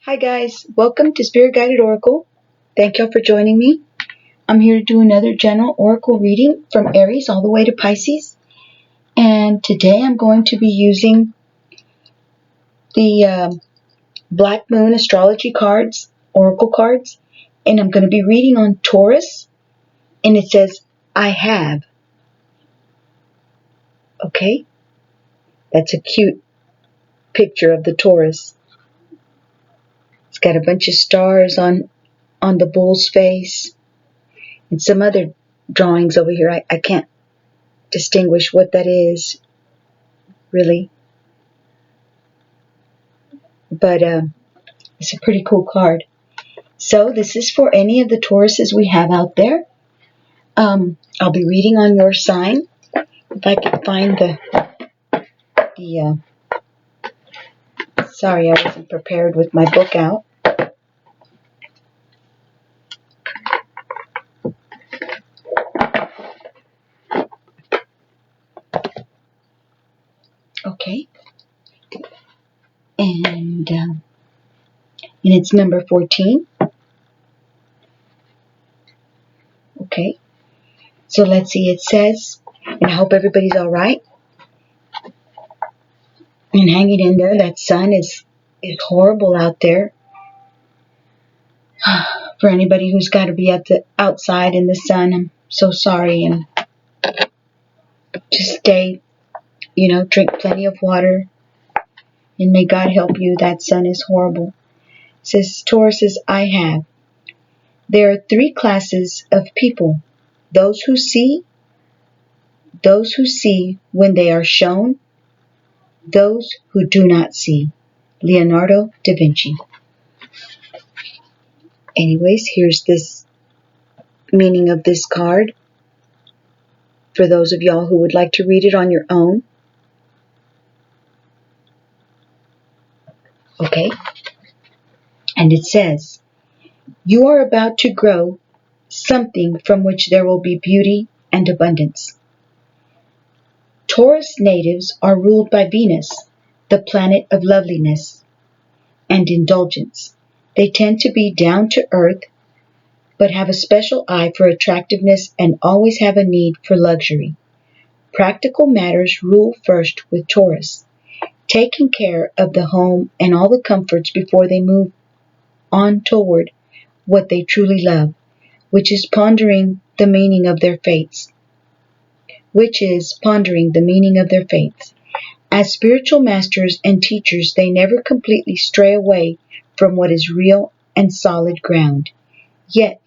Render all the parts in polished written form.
Hi guys, welcome to Spirit Guided Oracle. Thank y'all for joining me. I'm here to do another general oracle reading from Aries all the way to Pisces. And today I'm going to be using the Black Moon astrology cards, oracle cards. And I'm going to be reading on Taurus. And it says, I have. Okay? That's a cute picture of the Taurus. It's got a bunch of stars on the bull's face. And some other drawings over here. I can't distinguish what that is, really. But it's a pretty cool card. So this is for any of the Tauruses we have out there. I'll be reading on your sign. If I can find the sorry, I wasn't prepared with my book out. Okay. And it's number 14. Okay. So let's see. It says, and I hope everybody's all right. And hanging in there. That sun is horrible out there. For anybody who's got to be outside in the sun, I'm so sorry. And just stay, drink plenty of water. And may God help you. That sun is horrible. It says, Taurus says, I have. There are three classes of people. Those who see when they are shown, those who do not see. Leonardo da Vinci. Anyways, here's this meaning of this card for those of y'all who would like to read it on your own. Okay. And it says, you are about to grow something from which there will be beauty and abundance. Taurus natives are ruled by Venus, the planet of loveliness and indulgence. They tend to be down to earth, but have a special eye for attractiveness and always have a need for luxury. Practical matters rule first with Taurus, taking care of the home and all the comforts before they move on toward what they truly love, which is pondering the meaning of their fates. As spiritual masters and teachers, they never completely stray away from what is real and solid ground. Yet,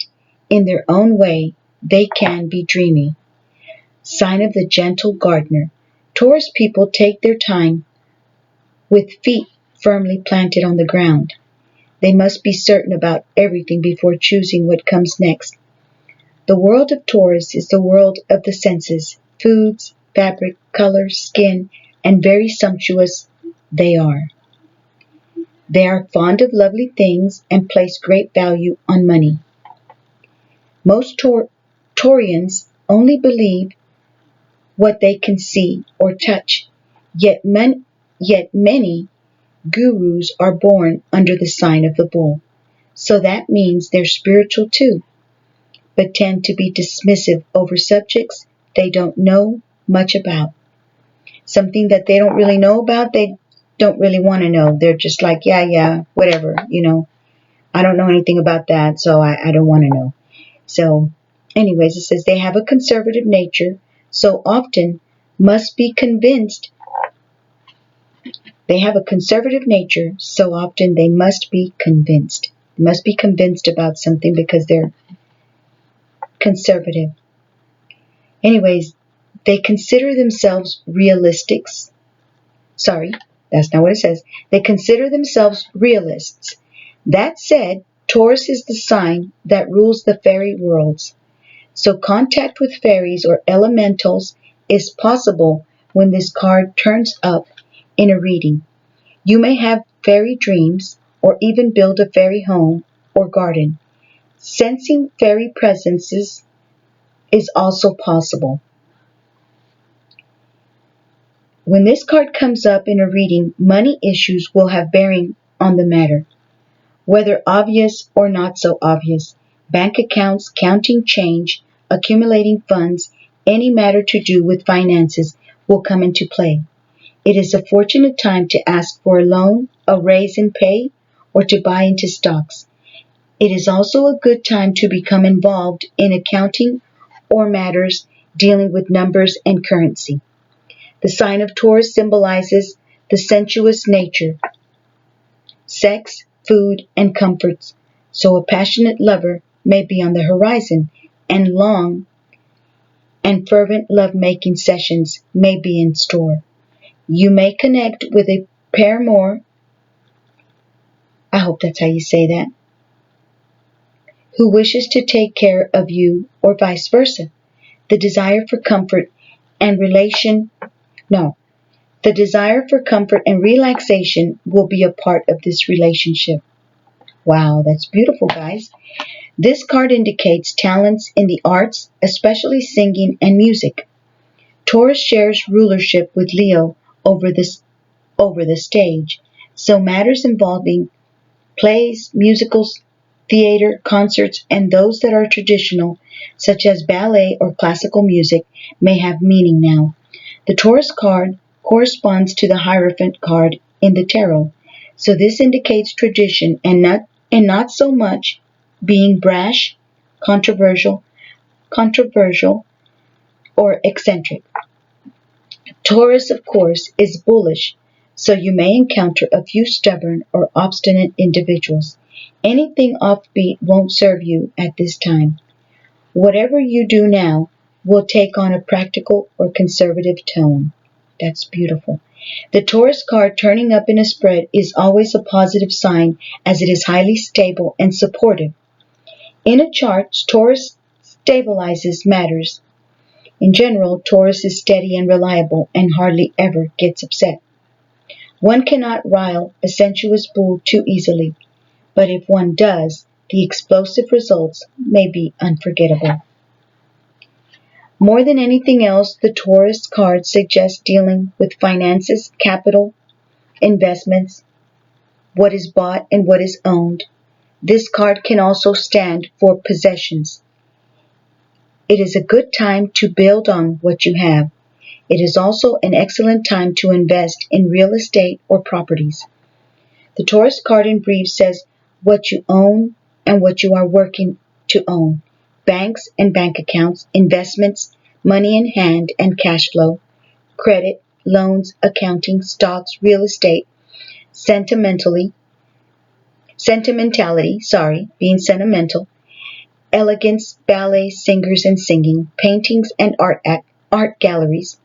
in their own way, they can be dreamy. Sign of the gentle gardener. Taurus people take their time with feet firmly planted on the ground. They must be certain about everything before choosing what comes next. The world of Taurus is the world of the senses, foods, fabric, color, skin, and very sumptuous they are. They are fond of lovely things and place great value on money. Most Taurians only believe what they can see or touch, yet many gurus are born under the sign of the bull. So that means they're spiritual too, but tend to be dismissive over subjects they don't know much about. Something that they don't really know about, they don't really want to know. They're just like, yeah, whatever, I don't know anything about that, so I don't want to know. So, anyways, it says they have a conservative nature, so often must be convinced. They have a conservative nature, so often they must be convinced. They must be convinced about something because they're conservative. Anyways, they consider themselves realistics. Sorry, that's not what it says. They consider themselves realists. That said, Taurus is the sign that rules the fairy worlds. So contact with fairies or elementals is possible when this card turns up in a reading. You may have fairy dreams or even build a fairy home or garden. Sensing fairy presences is also possible. When this card comes up in a reading, money issues will have bearing on the matter. whether obvious or not so obvious. Bank accounts, counting change, accumulating funds, any matter to do with finances will come into play. It is a fortunate time to ask for a loan, a raise in pay, or to buy into stocks. It is also a good time to become involved in accounting or matters dealing with numbers and currency. The sign of Taurus symbolizes the sensuous nature, sex, food, and comforts, so a passionate lover may be on the horizon, and long and fervent love-making sessions may be in store. You may connect with a paramour, I hope that's how you say that, who wishes to take care of you or vice versa. The desire for comfort and the desire for comfort and relaxation will be a part of this relationship. Wow, that's beautiful, guys. This card indicates talents in the arts, especially singing and music. Taurus shares rulership with Leo over the stage, so matters involving plays, musicals, theater, concerts, and those that are traditional, such as ballet or classical music, may have meaning now. The Taurus card corresponds to the Hierophant card in the tarot, so this indicates tradition and not so much being brash, controversial, controversial, or eccentric. Taurus, of course, is bullish, so you may encounter a few stubborn or obstinate individuals. Anything offbeat won't serve you at this time. Whatever you do now will take on a practical or conservative tone. That's beautiful. The Taurus card turning up in a spread is always a positive sign as it is highly stable and supportive. In a chart, Taurus stabilizes matters. In general, Taurus is steady and reliable and hardly ever gets upset. One cannot rile a sensuous bull too easily, but if one does, the explosive results may be unforgettable. More than anything else, the Taurus card suggests dealing with finances, capital, investments, what is bought and what is owned. This card can also stand for possessions. It is a good time to build on what you have. It is also an excellent time to invest in real estate or properties. The Taurus card in brief says what you own and what you are working to own. Banks and bank accounts, investments, money in hand and cash flow, credit, loans, accounting, stocks, real estate, sentimentality, being sentimental, elegance, ballet, singers and singing, paintings and art galleries,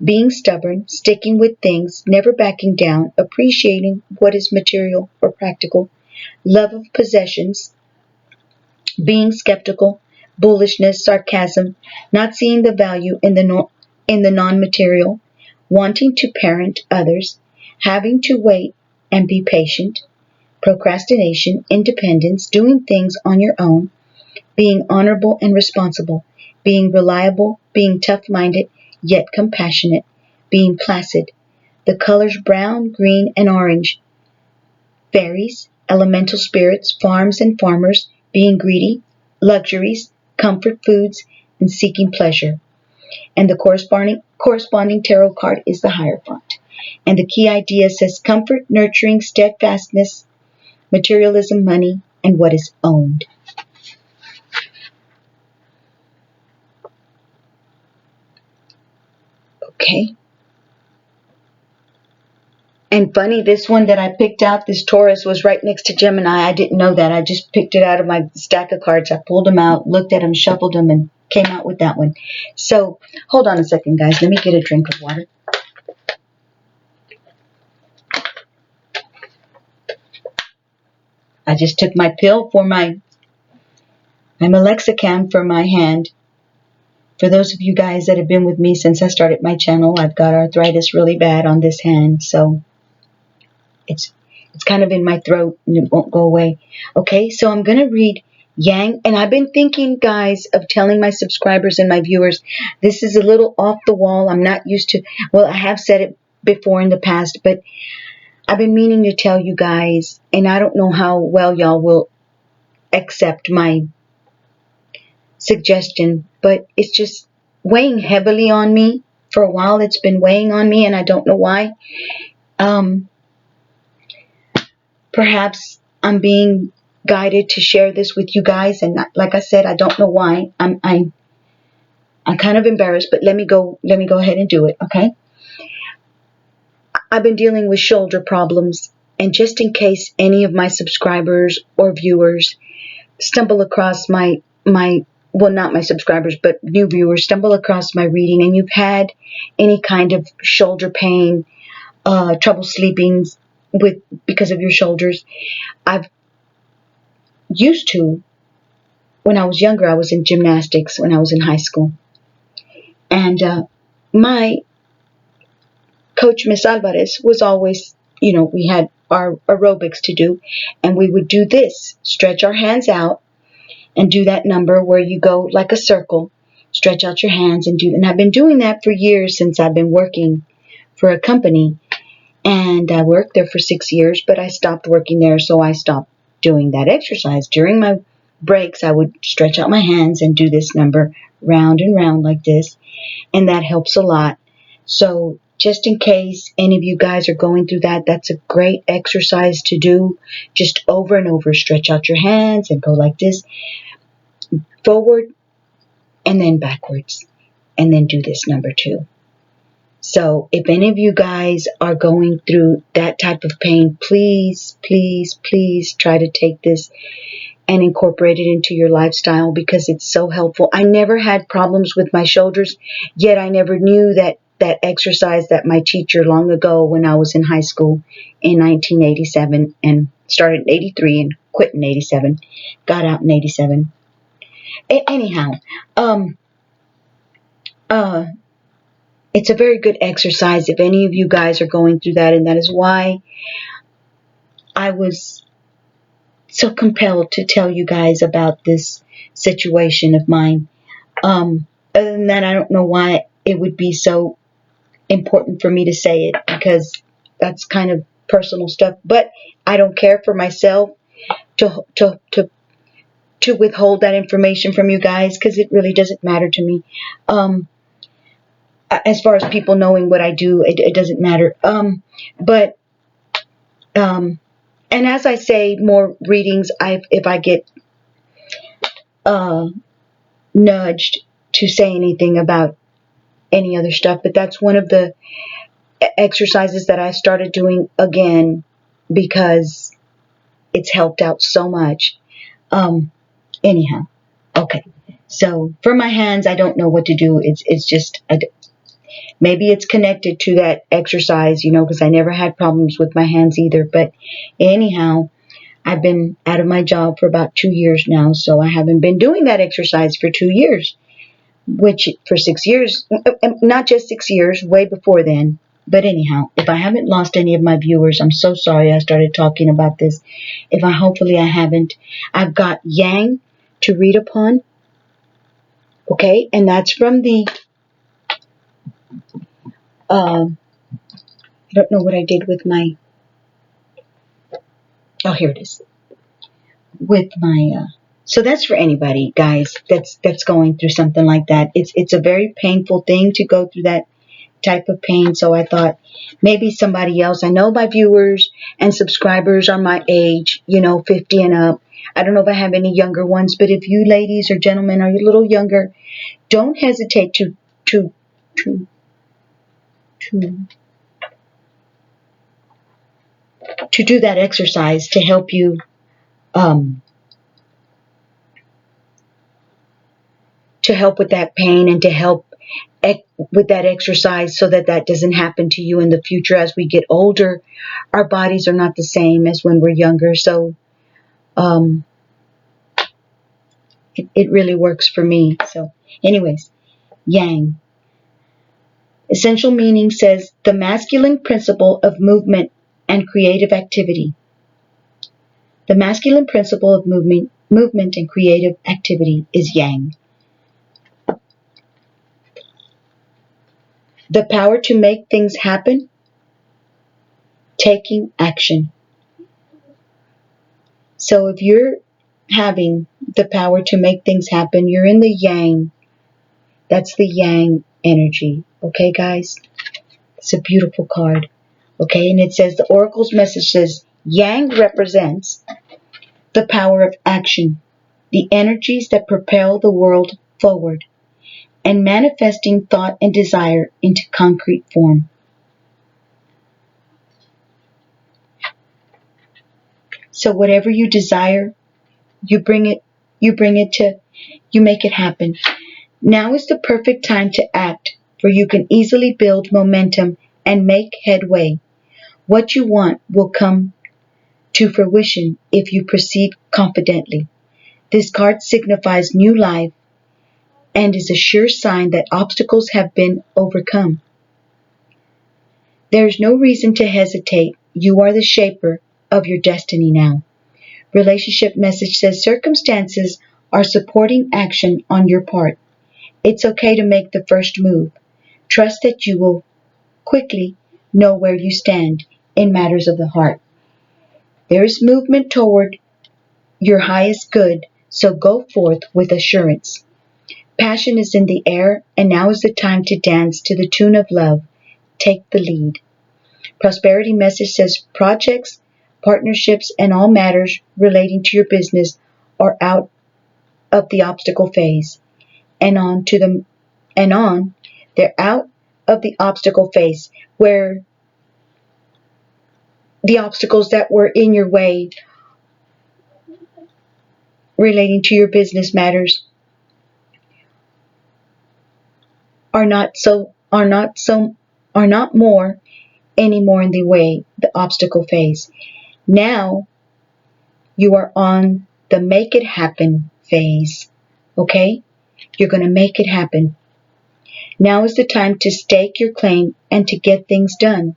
being stubborn, sticking with things, never backing down, appreciating what is material or practical, love of possessions, being skeptical, bullishness, sarcasm, not seeing the value in the non-material, wanting to parent others, having to wait and be patient, procrastination, independence, doing things on your own, being honorable and responsible, being reliable, being tough-minded, yet compassionate, being placid. The colors brown, green, and orange. Fairies, elemental spirits, farms and farmers, being greedy, luxuries, comfort foods, and seeking pleasure. And the corresponding tarot card is the Hierophant. And the key idea says comfort, nurturing, steadfastness, materialism, money, and what is owned. Okay. And funny, this one that I picked out, this Taurus, was right next to Gemini. I didn't know that. I just picked it out of my stack of cards. I pulled them out, looked at them, shuffled them, and came out with that one. So, hold on a second, guys. Let me get a drink of water. I just took my pill for my Alexicam for my hand. For those of you guys that have been with me since I started my channel, I've got arthritis really bad on this hand, so it's kind of in my throat and it won't go away. Okay, so I'm going to read Yang, and I've been thinking, guys, of telling my subscribers and my viewers, this is a little off the wall. I'm not used to, well, I have said it before in the past, but I've been meaning to tell you guys, and I don't know how well y'all will accept my suggestion, but it's just weighing heavily on me. For a while, it's been weighing on me, and I don't know why. Um, Perhaps I'm being guided to share this with you guys, and like I said, I don't know why. I'm kind of embarrassed, but let me go ahead and do it, okay? I've been dealing with shoulder problems, and just in case any of my subscribers or viewers stumble across well, not my subscribers, but new viewers stumble across my reading, and you've had any kind of shoulder pain, trouble sleeping because of your shoulders. I've used to, when I was younger, I was in gymnastics when I was in high school, and my coach, Miss Alvarez, was always, we had our aerobics to do, and we would do this: stretch our hands out and do that number where you go like a circle, stretch out your hands and do. And I've been doing that for years, since I've been working for a company, and I worked there for 6 years, but I stopped working there, so I stopped doing that exercise. During my breaks, I would stretch out my hands and do this number round and round like this, and that helps a lot. So just in case any of you guys are going through that, that's a great exercise to do. Just over and over, stretch out your hands and go like this, forward and then backwards, and then do this number 2. So if any of you guys are going through that type of pain, please, please, please try to take this and incorporate it into your lifestyle, because it's so helpful. I never had problems with my shoulders, yet I never knew that exercise that my teacher long ago, when I was in high school in 1987, and started in 83 and quit in 87, got out in 87. Anyhow, it's a very good exercise if any of you guys are going through that, and that is why I was so compelled to tell you guys about this situation of mine. Other than that, I don't know why it would be so important for me to say it, because that's kind of personal stuff. But I don't care for myself to withhold that information from you guys, because it really doesn't matter to me. As far as people knowing what I do, it doesn't matter. But and as I say, more readings, if I get nudged to say anything about any other stuff, but that's one of the exercises that I started doing again, because it's helped out so much. Anyhow, okay. So for my hands, I don't know what to do. It's just maybe it's connected to that exercise, because I never had problems with my hands either. But anyhow, I've been out of my job for about 2 years now, so I haven't been doing that exercise for 2 years, which for 6 years, not just 6 years, way before then. But anyhow, if I haven't lost any of my viewers, I'm so sorry I started talking about this. Hopefully I haven't. I've got Yang to read upon. Okay, and that's from the, I don't know what I did with my, oh, here it is. With my, so that's for anybody, guys, that's going through something like that. It's a very painful thing to go through that type of pain. So I thought maybe somebody else. I know my viewers and subscribers are my age, 50 and up. I don't know if I have any younger ones, but if you ladies or gentlemen are a little younger, don't hesitate to do that exercise to help you to help with that pain, and to help with that exercise, so that doesn't happen to you in the future. As we get older, our bodies are not the same as when we're younger. So it really works for me. So anyways, Yang. Essential meaning says the masculine principle of movement and creative activity. The masculine principle of movement and creative activity is Yang. The power to make things happen taking action. So if you're having the power to make things happen, you're in the yang. That's the yang energy. Okay, guys? It's a beautiful card. Okay, and it says the Oracle's message says yang represents the power of action, the energies that propel the world forward, and manifesting thought and desire into concrete form. So whatever you desire, you make it happen. Now is the perfect time to act, for you can easily build momentum and make headway. What you want will come to fruition if you proceed confidently. This card signifies new life and is a sure sign that obstacles have been overcome. There is no reason to hesitate. You are the shaper of your destiny now. Relationship message says circumstances are supporting action on your part. It's okay to make the first move. Trust that you will quickly know where you stand in matters of the heart. There is movement toward your highest good, so go forth with assurance. Passion is in the air, and now is the time to dance to the tune of love. Take the lead. Prosperity message says projects, partnerships, and all matters relating to your business are out of the obstacle phase they're out of the obstacle phase where the obstacles that were in your way relating to your business matters are not more anymore in the way, the obstacle phase. Now you are on the make it happen phase. Okay? You're going to make it happen. Now is the time to stake your claim and to get things done.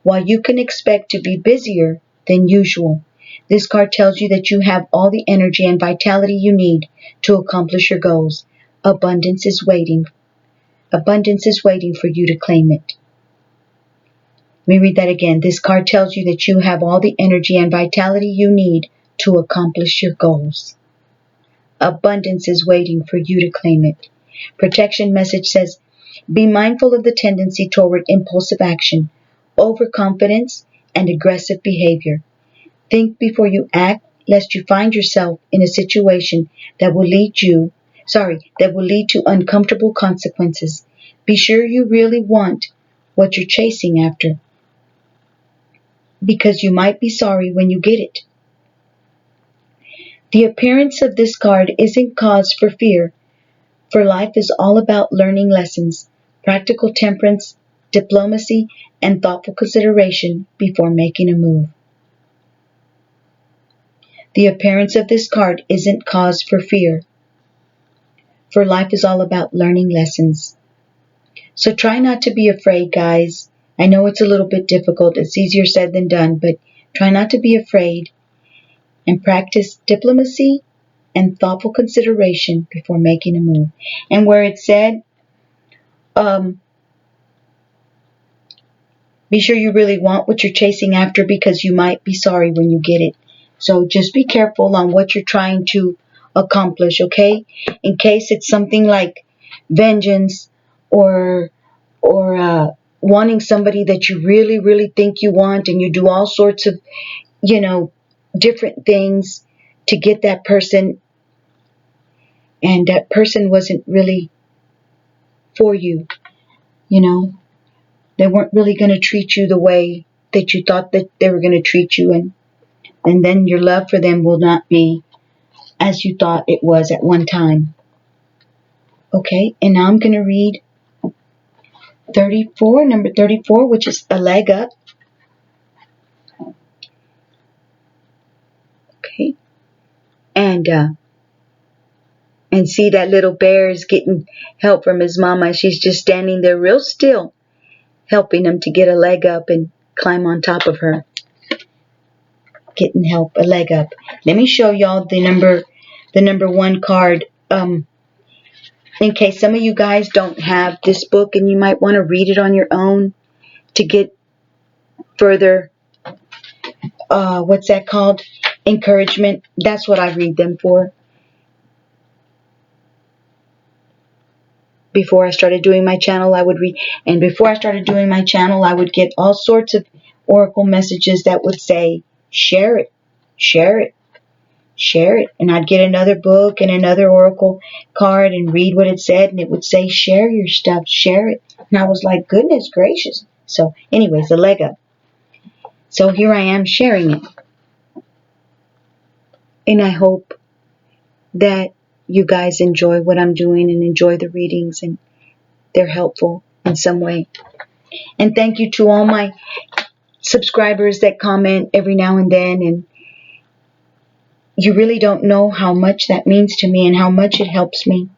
While you can expect to be busier than usual, this card tells you that you have all the energy and vitality you need to accomplish your goals. Abundance is waiting. Abundance is waiting for you to claim it. Let me read that again. This card tells you that you have all the energy and vitality you need to accomplish your goals. Abundance is waiting for you to claim it. Protection message says, be mindful of the tendency toward impulsive action, overconfidence, and aggressive behavior. Think before you act, lest you find yourself in a situation that will lead to uncomfortable consequences. Be sure you really want what you're chasing after, because you might be sorry when you get it. The appearance of this card isn't cause for fear, for life is all about learning lessons, practical temperance, diplomacy, and thoughtful consideration before making a move. The appearance of this card isn't cause for fear, for life is all about learning lessons. So try not to be afraid, guys. I know it's a little bit difficult. It's easier said than done, but try not to be afraid and practice diplomacy and thoughtful consideration before making a move. And where it said, be sure you really want what you're chasing after, because you might be sorry when you get it. So just be careful on what you're trying to accomplish, okay? In case it's something like vengeance or wanting somebody that you really, really think you want, and you do all sorts of, different things to get that person, and that person wasn't really for you, They weren't really going to treat you the way that you thought that they were going to treat you, and then your love for them will not be as you thought it was at one time. Okay, and now I'm going to read number 34, which is a leg up. Okay, and see that little bear is getting help from his mama. She's just standing there real still, helping him to get a leg up and climb on top of her. Getting help, a leg up. Let me show y'all the number one card. In case some of you guys don't have this book and you might want to read it on your own to get further what's that called? Encouragement. That's what I read them for. Before I started doing my channel, I would read. And before I started doing my channel, I would get all sorts of oracle messages that would say, share it, share it, share it. And I'd get another book and another oracle card and read what it said. And it would say, share your stuff, share it. And I was like, goodness gracious. So anyways, the leg up. So here I am sharing it. And I hope that you guys enjoy what I'm doing and enjoy the readings and they're helpful in some way. And thank you to all my subscribers that comment every now and then. And you really don't know how much that means to me and how much it helps me.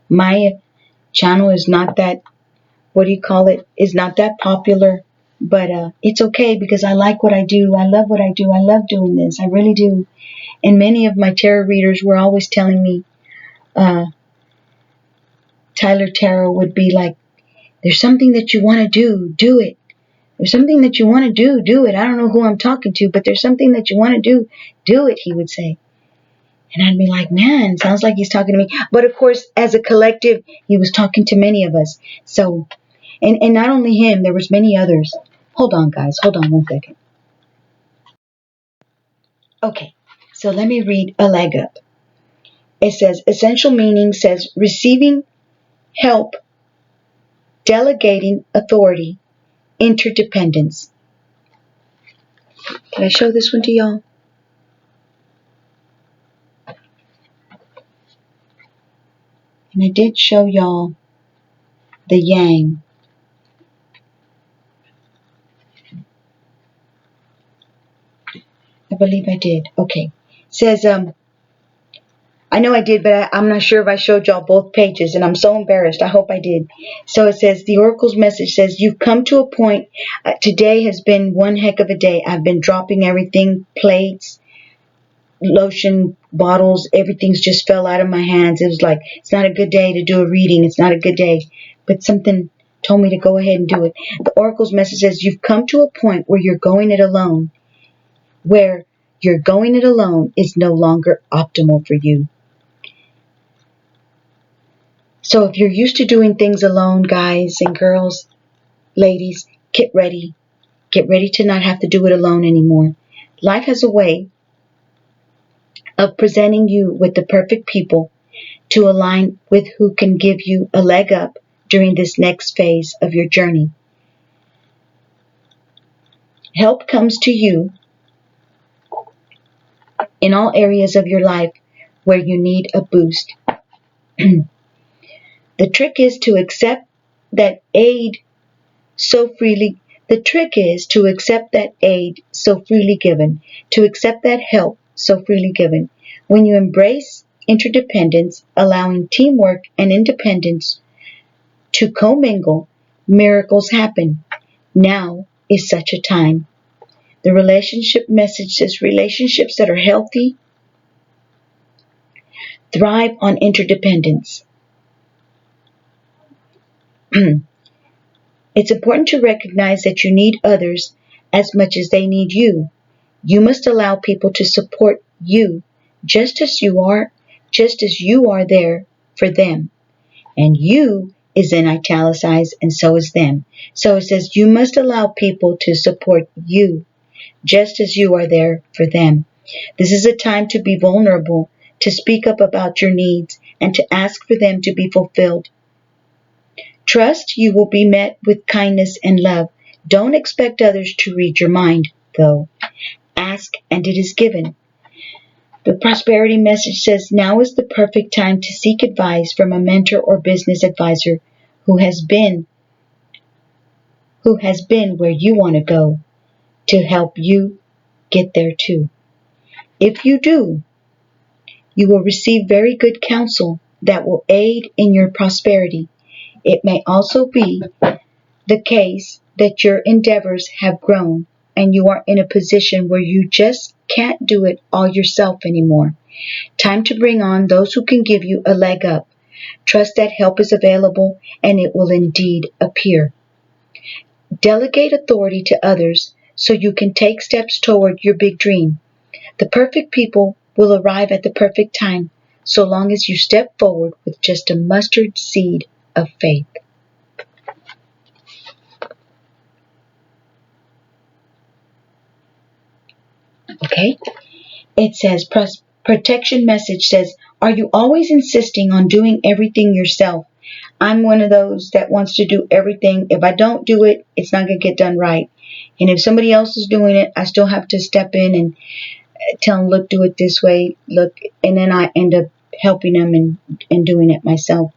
My channel is not that, is not that popular. But it's okay because I like what I do. I love what I do. I love doing this. I really do. And many of my tarot readers were always telling me, Tyler Tarot would be like, there's something that you want to do it. There's something that you want to do it. I don't know who I'm talking to, but there's something that you want to do it, he would say. And I'd be like, man, sounds like he's talking to me. But of course, as a collective, he was talking to many of us. So, and not only him, there was many others. Hold on, guys. Hold on one second. Okay, so let me read a leg up. It says, essential meaning says receiving help, delegating authority, interdependence. Can I show this one to y'all? And I did show y'all the yang. I believe I did. Okay. It says, I know I did, but I'm not sure if I showed y'all both pages, and I'm so embarrassed. I hope I did. So it says, the Oracle's message says, you've come to a point. Today has been one heck of a day. I've been dropping everything, plates, lotion, bottles, everything's just fell out of my hands. It was like, it's not a good day to do a reading. It's not a good day. But something told me to go ahead and do it. The Oracle's message says, you've come to a point where you're going it alone. Where you're going it alone is no longer optimal for you. So if you're used to doing things alone, guys and girls, ladies, get ready. Get ready to not have to do it alone anymore. Life has a way of presenting you with the perfect people to align with who can give you a leg up during this next phase of your journey. Help comes to you in all areas of your life where you need a boost. The trick is to accept that aid so freely. The trick is to accept that aid so freely given, to accept that help so freely given. When you embrace interdependence, allowing teamwork and independence to commingle, miracles happen. Now is such a time. The relationship message says relationships that are healthy thrive on interdependence. It's important to recognize that you need others as much as they need you. You must allow people to support you just as you are there for them. And you is in italicized and so is them. So it says you must allow people to support you just as you are there for them. This is a time to be vulnerable, to speak up about your needs, and to ask for them to be fulfilled. Trust you will be met with kindness and love. Don't expect others to read your mind, though. Ask and it is given. The prosperity message says now is the perfect time to seek advice from a mentor or business advisor who has been where you want to go to help you get there too. If you do, you will receive very good counsel that will aid in your prosperity. It may also be the case that your endeavors have grown and you are in a position where you just can't do it all yourself anymore. Time to bring on those who can give you a leg up. Trust that help is available and it will indeed appear. Delegate authority to others so you can take steps toward your big dream. The perfect people will arrive at the perfect time, so long as you step forward with just a mustard seed of faith. Okay? It says, protection message says, are you always insisting on doing everything yourself? I'm one of those that wants to do everything. If I don't do it, it's not going to get done right. And if somebody else is doing it, I still have to step in and tell them, look, do it this way, look. And then I end up helping them and doing it myself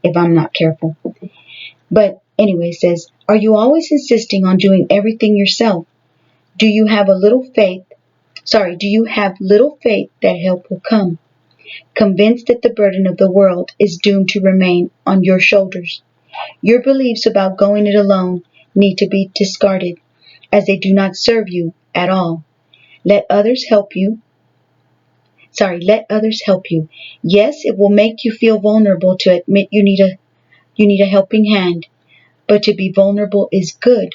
if I'm not careful. But anyway, it says, are you always insisting on doing everything yourself? Do you have little faith that help will come? Convinced that the burden of the world is doomed to remain on your shoulders. Your beliefs about going it alone need to be discarded, as they do not serve you at all. Let others help you. Yes, it will make you feel vulnerable to admit you need a helping hand, but to be vulnerable is good,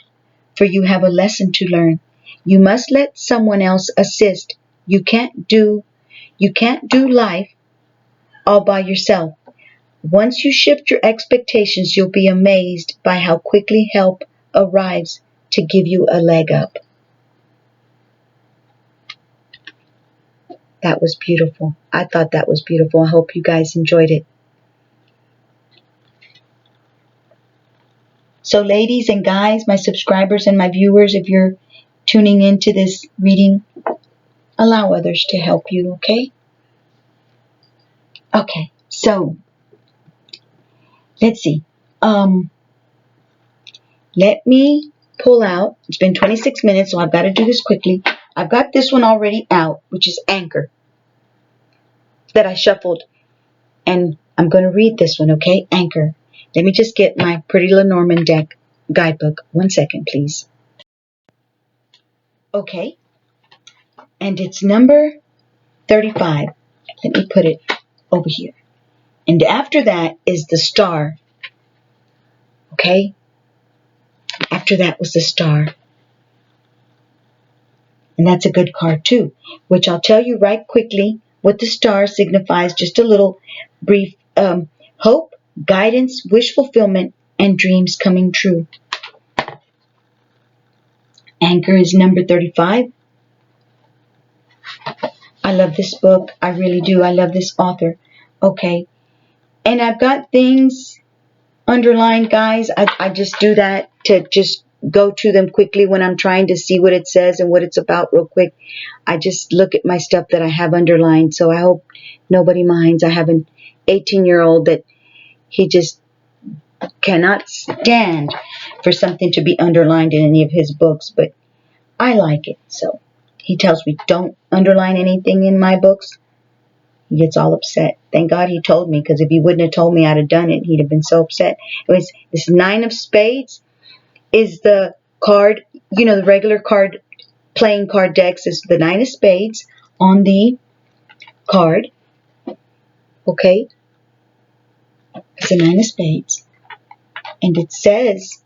for you have a lesson to learn. You must let someone else assist. You can't do life all by yourself. Once you shift your expectations, you'll be amazed by how quickly help arrives to give you a leg up. That was beautiful. I thought that was beautiful. I hope you guys enjoyed it. So ladies and guys, my subscribers and my viewers, if you're tuning into this reading, allow others to help you, okay? Okay, so let's see. Let me pull out. It's been 26 minutes, so I've got to do this quickly. I've got this one already out, which is Anchor, that I shuffled. And I'm going to read this one, okay? Anchor. Let me just get my Pretty Lenormand deck guidebook. 1 second, please. Okay. And it's number 35. Let me put it over here. And after that is the star. Okay? After that was the star. And that's a good card too, which I'll tell you right quickly what the star signifies. Just a little brief hope, guidance, wish fulfillment, and dreams coming true. Anchor is number 35. I love this book. I really do. I love this author. Okay. And I've got things underlined, guys. I just do that to just go to them quickly when I'm trying to see what it says and what it's about real quick. I just look at my stuff that I have underlined. So I hope nobody minds. I have an 18-year-old that he just cannot stand for something to be underlined in any of his books, but I like it. So he tells me, don't underline anything in my books. He gets all upset. Thank God he told me, because if he wouldn't have told me, I'd have done it. He'd have been so upset. This 9 of Spades is the card, the regular card, playing card decks is the 9 of Spades on the card. Okay? It's a 9 of Spades. And it says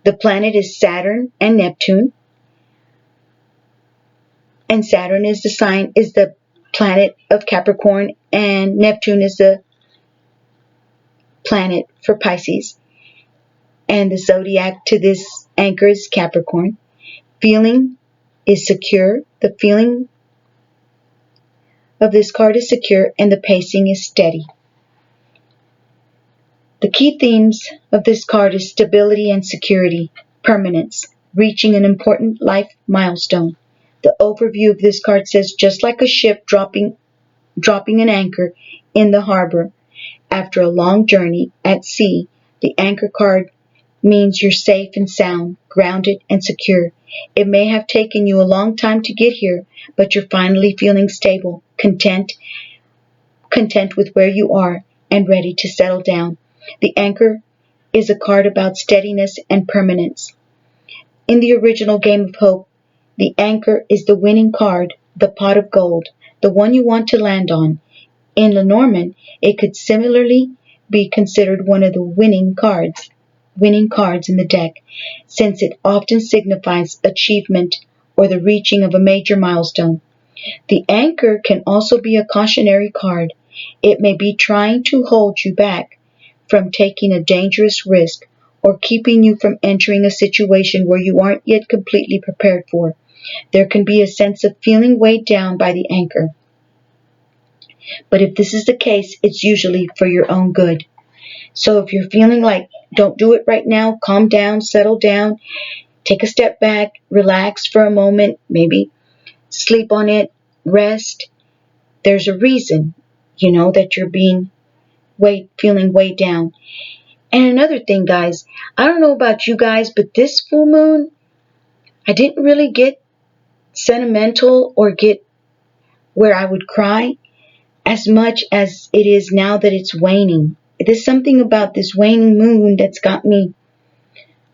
the planet is Saturn and Neptune. And Saturn is the planet of Capricorn, and Neptune is the planet for Pisces. And the zodiac to this anchor is Capricorn. Feeling is secure. The feeling of this card is secure, and the pacing is steady. The key themes of this card is stability and security, permanence, reaching an important life milestone. The overview of this card says, just like a ship dropping an anchor in the harbor after a long journey at sea, the anchor card means you're safe and sound, grounded and secure. It may have taken you a long time to get here, but you're finally feeling stable, content with where you are, and ready to settle down. The anchor is a card about steadiness and permanence. In the original Game of Hope, the anchor is the winning card, the pot of gold, the one you want to land on. In Lenormand, it could similarly be considered one of the winning cards, winning cards in the deck, since it often signifies achievement or the reaching of a major milestone. The Anchor can also be a cautionary card. It may be trying to hold you back from taking a dangerous risk or keeping you from entering a situation where you aren't yet completely prepared for. There can be a sense of feeling weighed down by the Anchor. But if this is the case, it's usually for your own good. So if you're feeling like, don't do it right now, calm down, settle down, take a step back, relax for a moment, maybe sleep on it, rest. There's a reason, that you're feeling weighed down. And another thing, guys, I don't know about you guys, but this full moon, I didn't really get sentimental or get where I would cry as much as it is now that it's waning. There's something about this waning moon that's got me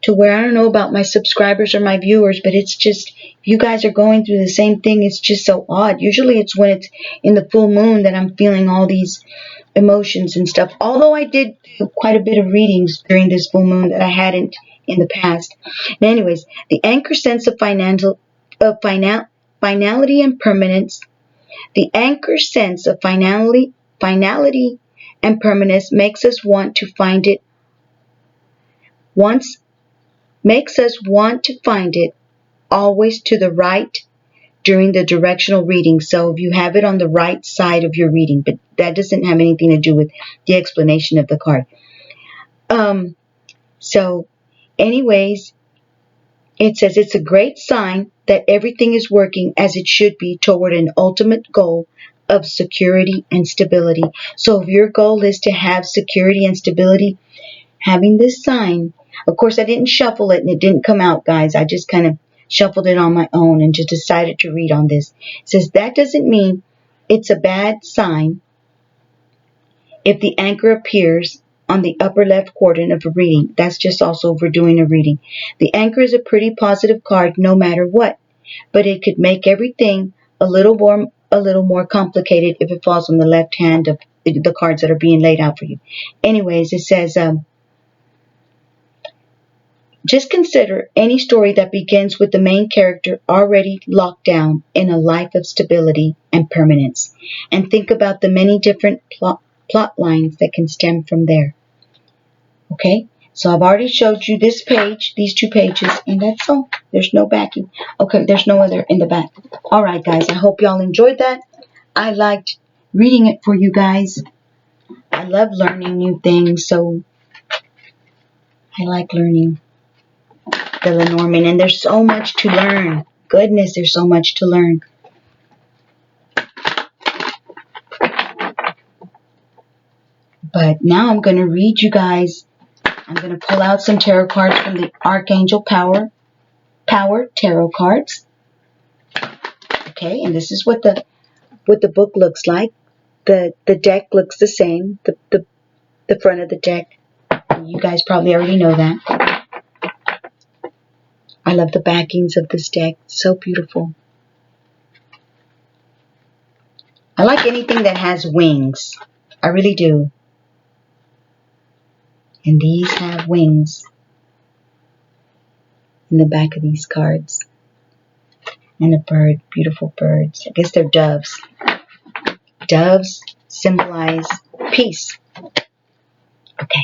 to where I don't know about my subscribers or my viewers, but it's just, if you guys are going through the same thing, it's just so odd. Usually it's when it's in the full moon that I'm feeling all these emotions and stuff. Although I did do quite a bit of readings during this full moon that I hadn't in the past. And anyways, the Anchor sense of finality and permanence. The Anchor sense of finality and permanence makes us want to find it always to the right during the directional reading. So if you have it on the right side of your reading, but that doesn't have anything to do with the explanation of the card. So anyways, it says it's a great sign that everything is working as it should be toward an ultimate goal of security and stability. So if your goal is to have security and stability, having this sign, of course I didn't shuffle it and it didn't come out, guys. I just kind of shuffled it on my own and just decided to read on this. It says that doesn't mean it's a bad sign if the Anchor appears on the upper left quadrant of a reading. That's just also if we're doing a reading. The Anchor is a pretty positive card no matter what, but it could make everything a little more complicated if it falls on the left hand of the cards that are being laid out for you. Anyways, it says, just consider any story that begins with the main character already locked down in a life of stability and permanence, and think about the many different plot lines that can stem from there. Okay, so I've already showed you this page, these 2 pages, and that's all. There's no backing. Okay, there's no other in the back. All right, guys, I hope y'all enjoyed that. I liked reading it for you guys. I love learning new things, so I like learning the Lenormand, and there's so much to learn. Goodness, there's so much to learn. But now I'm going to read you guys. I'm going to pull out some tarot cards from the Archangel Power tarot cards. Okay, and this is what the book looks like. The deck looks the same. The front of the deck. You guys probably already know that. I love the backings of this deck. So beautiful. I like anything that has wings. I really do. And these have wings in the back of these cards. And a bird, beautiful birds. I guess they're doves. Doves symbolize peace. Okay.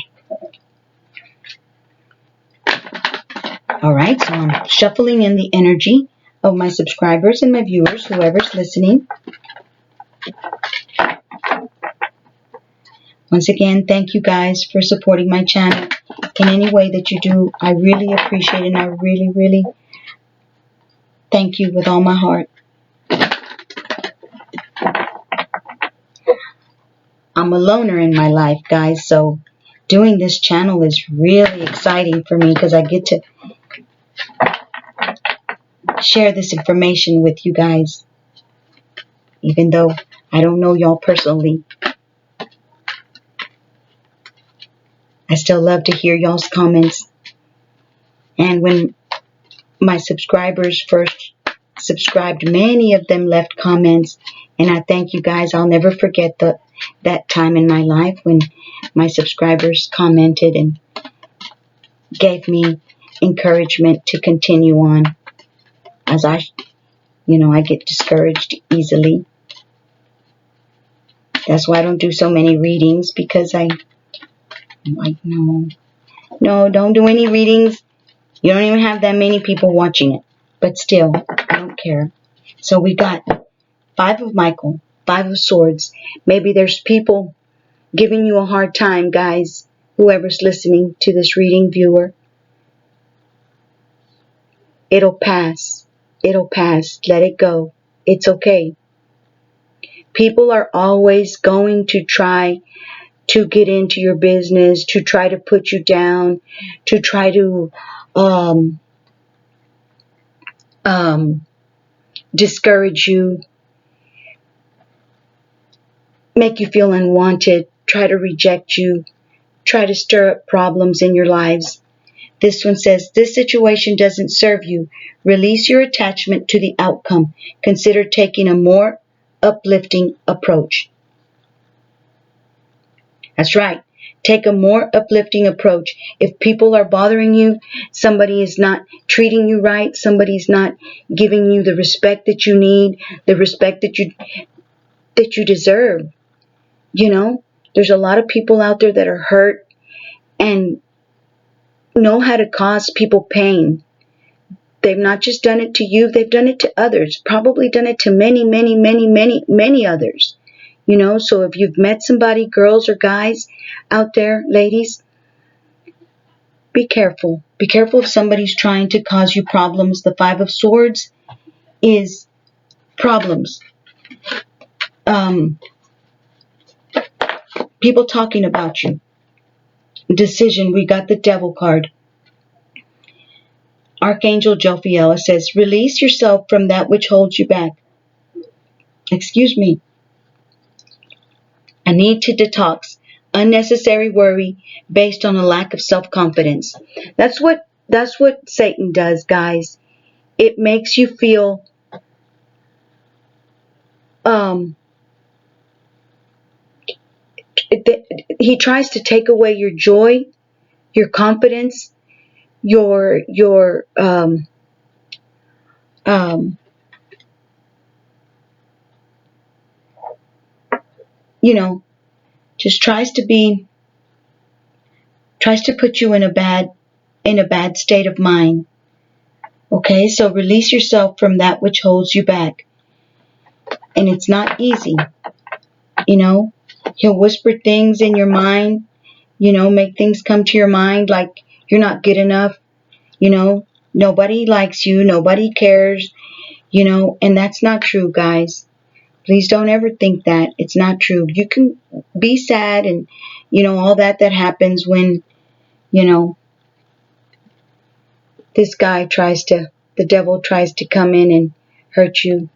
Alright, so I'm shuffling in the energy of my subscribers and my viewers, whoever's listening. Once again, thank you guys for supporting my channel in any way that you do. I really appreciate it, and I really, really thank you with all my heart. I'm a loner in my life, guys, so doing this channel is really exciting for me because I get to share this information with you guys, even though I don't know y'all personally. I still love to hear y'all's comments. And when my subscribers first subscribed, many of them left comments, and I thank you guys. I'll never forget that time in my life when my subscribers commented and gave me encouragement to continue on, as I get discouraged easily. That's why I don't do so many readings, because I'm like, no, don't do any readings. You don't even have that many people watching it. But still, I don't care. So we got 5 of Michael, 5 of Swords. Maybe there's people giving you a hard time, guys. Whoever's listening to this reading, viewer. It'll pass. It'll pass. Let it go. It's okay. People are always going to try to get into your business, to try to put you down, to try to discourage you, make you feel unwanted, try to reject you, try to stir up problems in your lives. This one says, this situation doesn't serve you. Release your attachment to the outcome. Consider taking a more uplifting approach. That's right. Take a more uplifting approach. If people are bothering you, somebody is not treating you right, somebody's not giving you the respect that you need, the respect that you deserve. There's a lot of people out there that are hurt and know how to cause people pain. They've not just done it to you, they've done it to others. Probably done it to many, many, many, many, many others. So if you've met somebody, girls or guys out there, ladies, be careful. Be careful if somebody's trying to cause you problems. The 5 of Swords is problems. People talking about you. Decision. We got the Devil card. Archangel Jophiel says, release yourself from that which holds you back. Excuse me. A need to detox. Unnecessary worry based on a lack of self-confidence. That's what Satan does, guys. It makes you feel he tries to take away your joy, your confidence, your just tries to put you in a bad state of mind. Okay, so release yourself from that which holds you back. And it's not easy. He'll whisper things in your mind, make things come to your mind like you're not good enough, nobody likes you, nobody cares, and that's not true, guys. Please don't ever think that. It's not true. You can be sad and, all that happens when, the devil tries to come in and hurt you.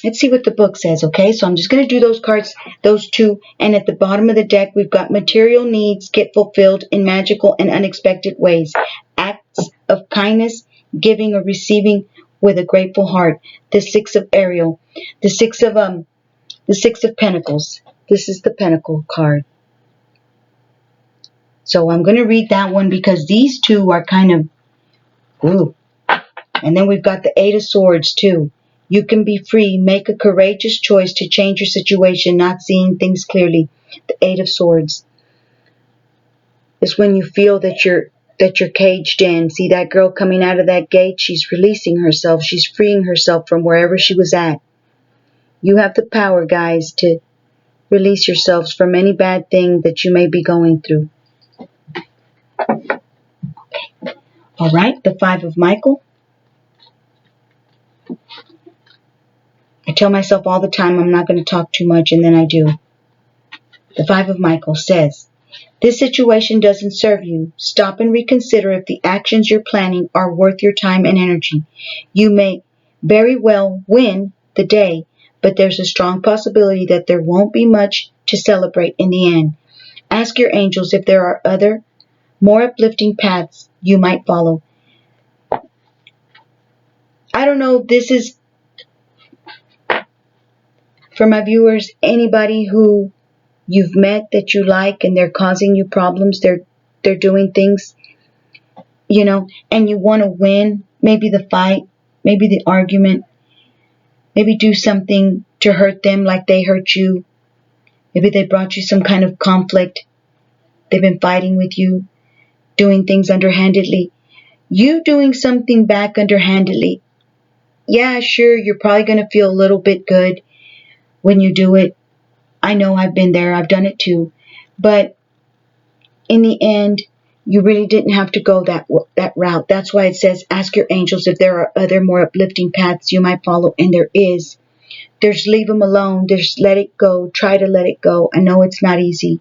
Let's see what the book says, okay? So I'm just going to do those cards, those 2. And at the bottom of the deck, we've got material needs get fulfilled in magical and unexpected ways. Acts of kindness, giving or receiving with a grateful heart. The 6 of Ariel. The 6 of Pentacles. This is the Pentacle card. So I'm going to read that one because these 2 are kind of, ooh. And then we've got the 8 of Swords too. You can be free. Make a courageous choice to change your situation, not seeing things clearly. The 8 of Swords. It's when you feel that you're caged in. See that girl coming out of that gate? She's releasing herself. She's freeing herself from wherever she was at. You have the power, guys, to release yourselves from any bad thing that you may be going through. Okay. All right. The 5 of Michael. I tell myself all the time I'm not going to talk too much, and then I do. The 5 of Michael says, this situation doesn't serve you. Stop and reconsider if the actions you're planning are worth your time and energy. You may very well win the day, but there's a strong possibility that there won't be much to celebrate in the end. Ask your angels if there are other, more uplifting paths you might follow. I don't know, this is for my viewers, anybody who you've met that you like and they're causing you problems, they're doing things, and you want to win, maybe the fight, maybe the argument, maybe do something to hurt them like they hurt you. Maybe they brought you some kind of conflict. They've been fighting with you, doing things underhandedly. You doing something back underhandedly. Yeah, sure, you're probably going to feel a little bit good when you do it. I know I've been there. I've done it too. But in the end, you really didn't have to go that route. That's why it says, ask your angels if there are other more uplifting paths you might follow. And there is. There's leave them alone. There's let it go. Try to let it go. I know it's not easy.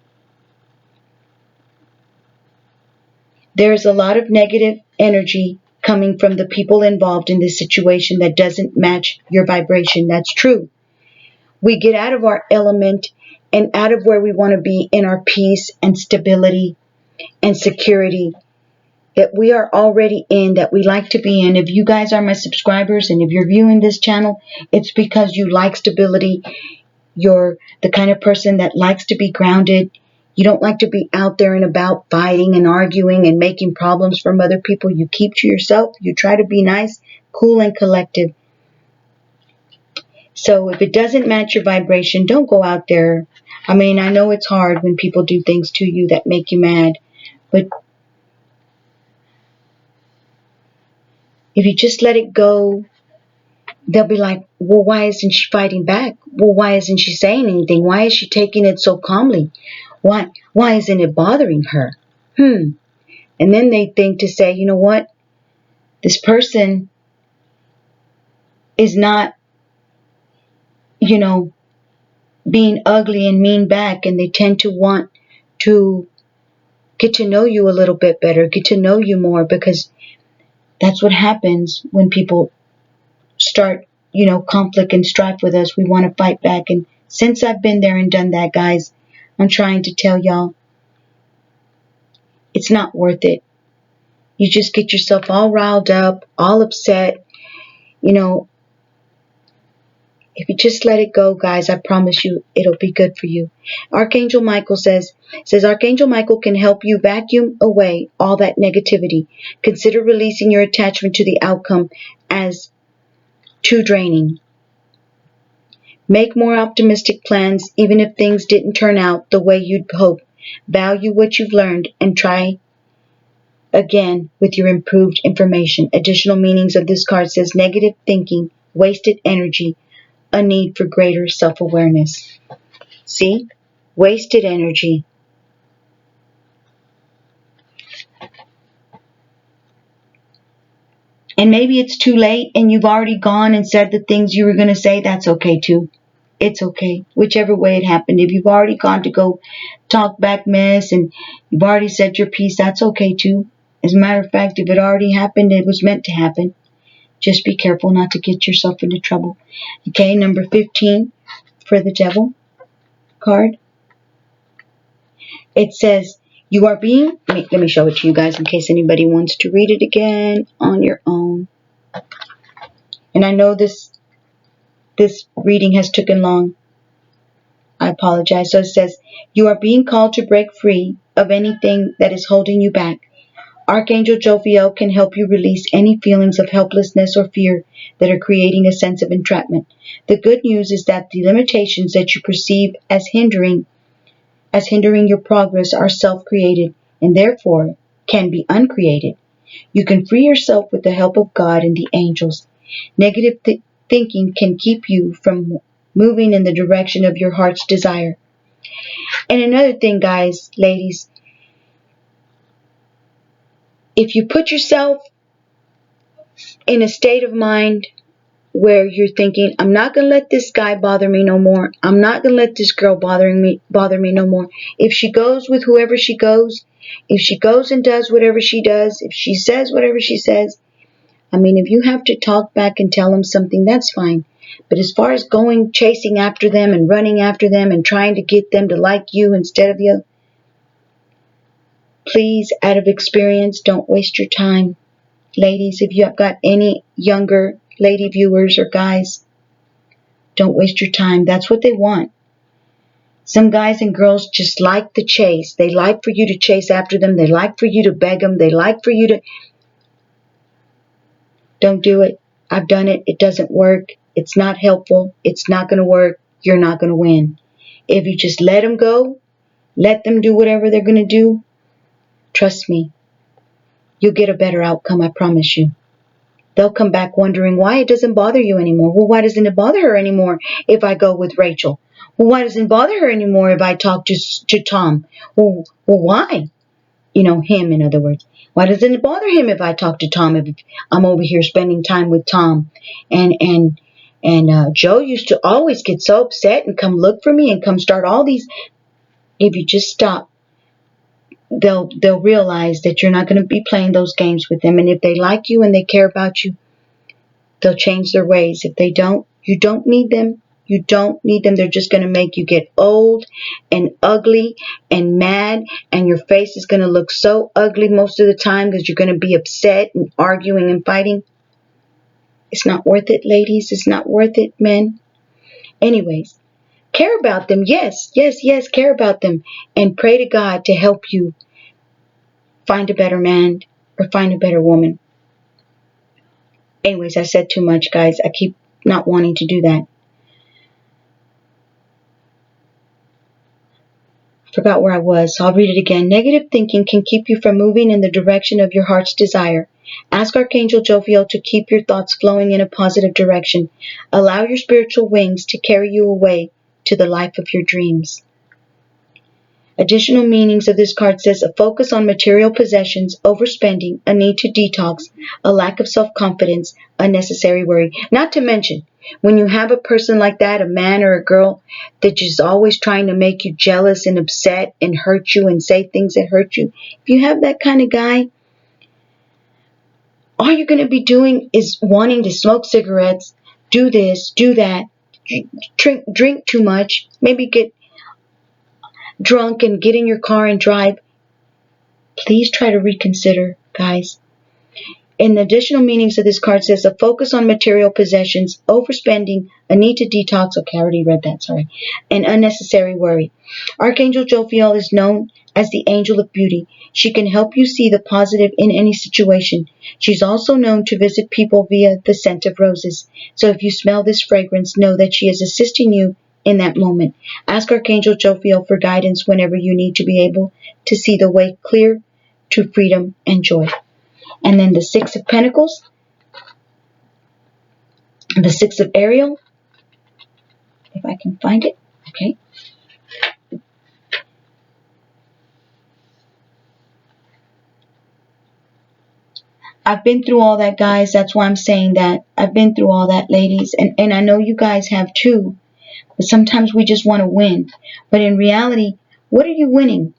There's a lot of negative energy coming from the people involved in this situation that doesn't match your vibration. That's true. We get out of our element and out of where we want to be in our peace and stability and security that we are already in, that we like to be in. If you guys are my subscribers and if you're viewing this channel, it's because you like stability. You're the kind of person that likes to be grounded. You don't like to be out there and about fighting and arguing and making problems from other people. You keep to yourself. You try to be nice, cool, and collective. So if it doesn't match your vibration, don't go out there. I mean, I know it's hard when people do things to you that make you mad, but if you just let it go, they'll be like, well, why isn't she fighting back? Well, why isn't she saying anything? Why is she taking it so calmly? Why isn't it bothering her? And then they think to say, you know what? This person is not, being ugly and mean back, and they tend to want to get to know you a little bit better, get to know you more, because that's what happens when people start, conflict and strife with us. We want to fight back. And since I've been there and done that, guys, I'm trying to tell y'all, it's not worth it. You just get yourself all riled up, all upset. If you just let it go, guys, I promise you it'll be good for you. Archangel Michael says Archangel Michael can help you vacuum away all that negativity. Consider releasing your attachment to the outcome as too draining. Make more optimistic plans even if things didn't turn out the way you'd hoped. Value what you've learned and try again with your improved information. Additional meanings of this card says negative thinking, wasted energy, a need for greater self-awareness. See? Wasted energy. And maybe it's too late and you've already gone and said the things you were going to say. That's okay too. It's okay. Whichever way it happened. If you've already gone to go talk back mess and you've already said your piece, that's okay too. As a matter of fact, if it already happened, it was meant to happen. Just be careful not to get yourself into trouble. Okay, number 15 for the devil card. It says, you are being, let me show it to you guys in case anybody wants to read it again on your own. And I know this reading has taken long. I apologize. So it says, you are being called to break free of anything that is holding you back. Archangel Jophiel can help you release any feelings of helplessness or fear that are creating a sense of entrapment. The good news is that the limitations that you perceive as hindering your progress are self-created and therefore can be uncreated. You can free yourself with the help of God and the angels. Negative thinking can keep you from moving in the direction of your heart's desire. And another thing, guys, ladies, if you put yourself in a state of mind where you're thinking, I'm not going to let this guy bother me no more. I'm not going to let this girl bother me no more. If she goes with whoever she goes, if she goes and does whatever she does, if she says whatever she says, if you have to talk back and tell them something, that's fine. But as far as going, chasing after them and running after them and trying to get them to like you instead of you, please, out of experience, don't waste your time. Ladies, if you have got any younger lady viewers or guys, don't waste your time. That's what they want. Some guys and girls just like the chase. They like for you to chase after them. They like for you to beg them. They like for you to... Don't do it. I've done it. It doesn't work. It's not helpful. It's not going to work. You're not going to win. If you just let them go, let them do whatever they're going to do, trust me, you'll get a better outcome, I promise you. They'll come back wondering why it doesn't bother you anymore. Well, why doesn't it bother her anymore if I go with Rachel? Well, why doesn't it bother her anymore if I talk to Tom? Well, why? You know, him, in other words. Why doesn't it bother him if I talk to Tom, if I'm over here spending time with Tom? And Joe used to always get so upset and come look for me and come start all these. If you just stop, they'll realize that you're not going to be playing those games with them. And if they like you and they care about you, they'll change their ways. If they don't, you don't need them. You don't need them. They're just going to make you get old and ugly and mad, and your face is going to look so ugly most of the time because you're going to be upset and arguing and fighting. It's not worth it, ladies. It's not worth it, men. Anyways, care about them. Yes, care about them. And pray to God to help you find a better man or find a better woman. Anyways, I said too much, guys. I keep not wanting to do that. Forgot where I was, so I'll read it again. Negative thinking can keep you from moving in the direction of your heart's desire. Ask Archangel Jophiel to keep your thoughts flowing in a positive direction. Allow your spiritual wings to carry you away to the life of your dreams. Additional meanings of this card says a focus on material possessions, overspending, a need to detox, a lack of self-confidence, unnecessary worry. Not to mention, when you have a person like that, a man or a girl, that is always trying to make you jealous and upset and hurt you and say things that hurt you. If you have that kind of guy, all you're going to be doing is wanting to smoke cigarettes, do this, do that, drink too much, maybe get drunk and get in your car and drive. Please try to reconsider, guys. In the additional meanings of this card says a focus on material possessions, overspending, a need to detox. Okay, I already read that, sorry. And unnecessary worry. Archangel Jophiel is known as the angel of beauty. She can help you see the positive in any situation. She's also known to visit people via the scent of roses. So if you smell this fragrance, know that she is assisting you in that moment. Ask Archangel Jophiel for guidance whenever you need to be able to see the way clear to freedom and joy. And then the Six of Pentacles, the Six of Ariel, if I can find it, okay. I've been through all that, guys. That's why I'm saying that. I've been through all that, ladies. And I know you guys have too. But sometimes we just want to win. But in reality, what are you winning?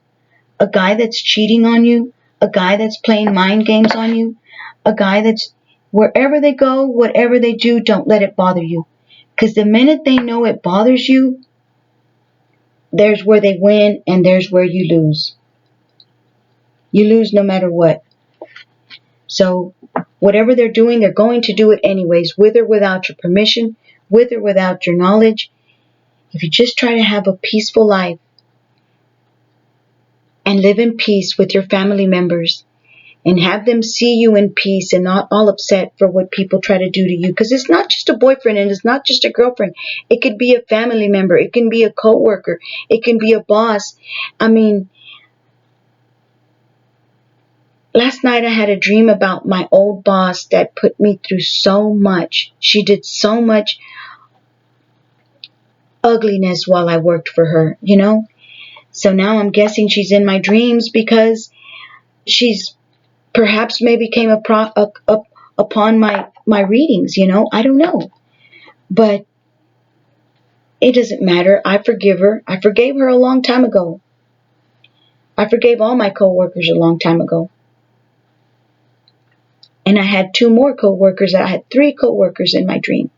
A guy that's cheating on you? A guy that's playing mind games on you? A guy that's, wherever they go, whatever they do, don't let it bother you. Because the minute they know it bothers you, there's where they win and there's where you lose. You lose no matter what. So whatever they're doing, they're going to do it anyways, with or without your permission, with or without your knowledge. If you just try to have a peaceful life and live in peace with your family members and have them see you in peace and not all upset for what people try to do to you. Because it's not just a boyfriend and it's not just a girlfriend. It could be a family member. It can be a co-worker. It can be a boss. I mean, last night I had a dream about my old boss that put me through so much. She did so much ugliness while I worked for her, you know. So now I'm guessing she's in my dreams because she's perhaps maybe came upon my readings, you know. I don't know. But it doesn't matter. I forgive her. I forgave her a long time ago. I forgave all my co-workers a long time ago. And I had 2 more co-workers. I had 3 co-workers in my dream.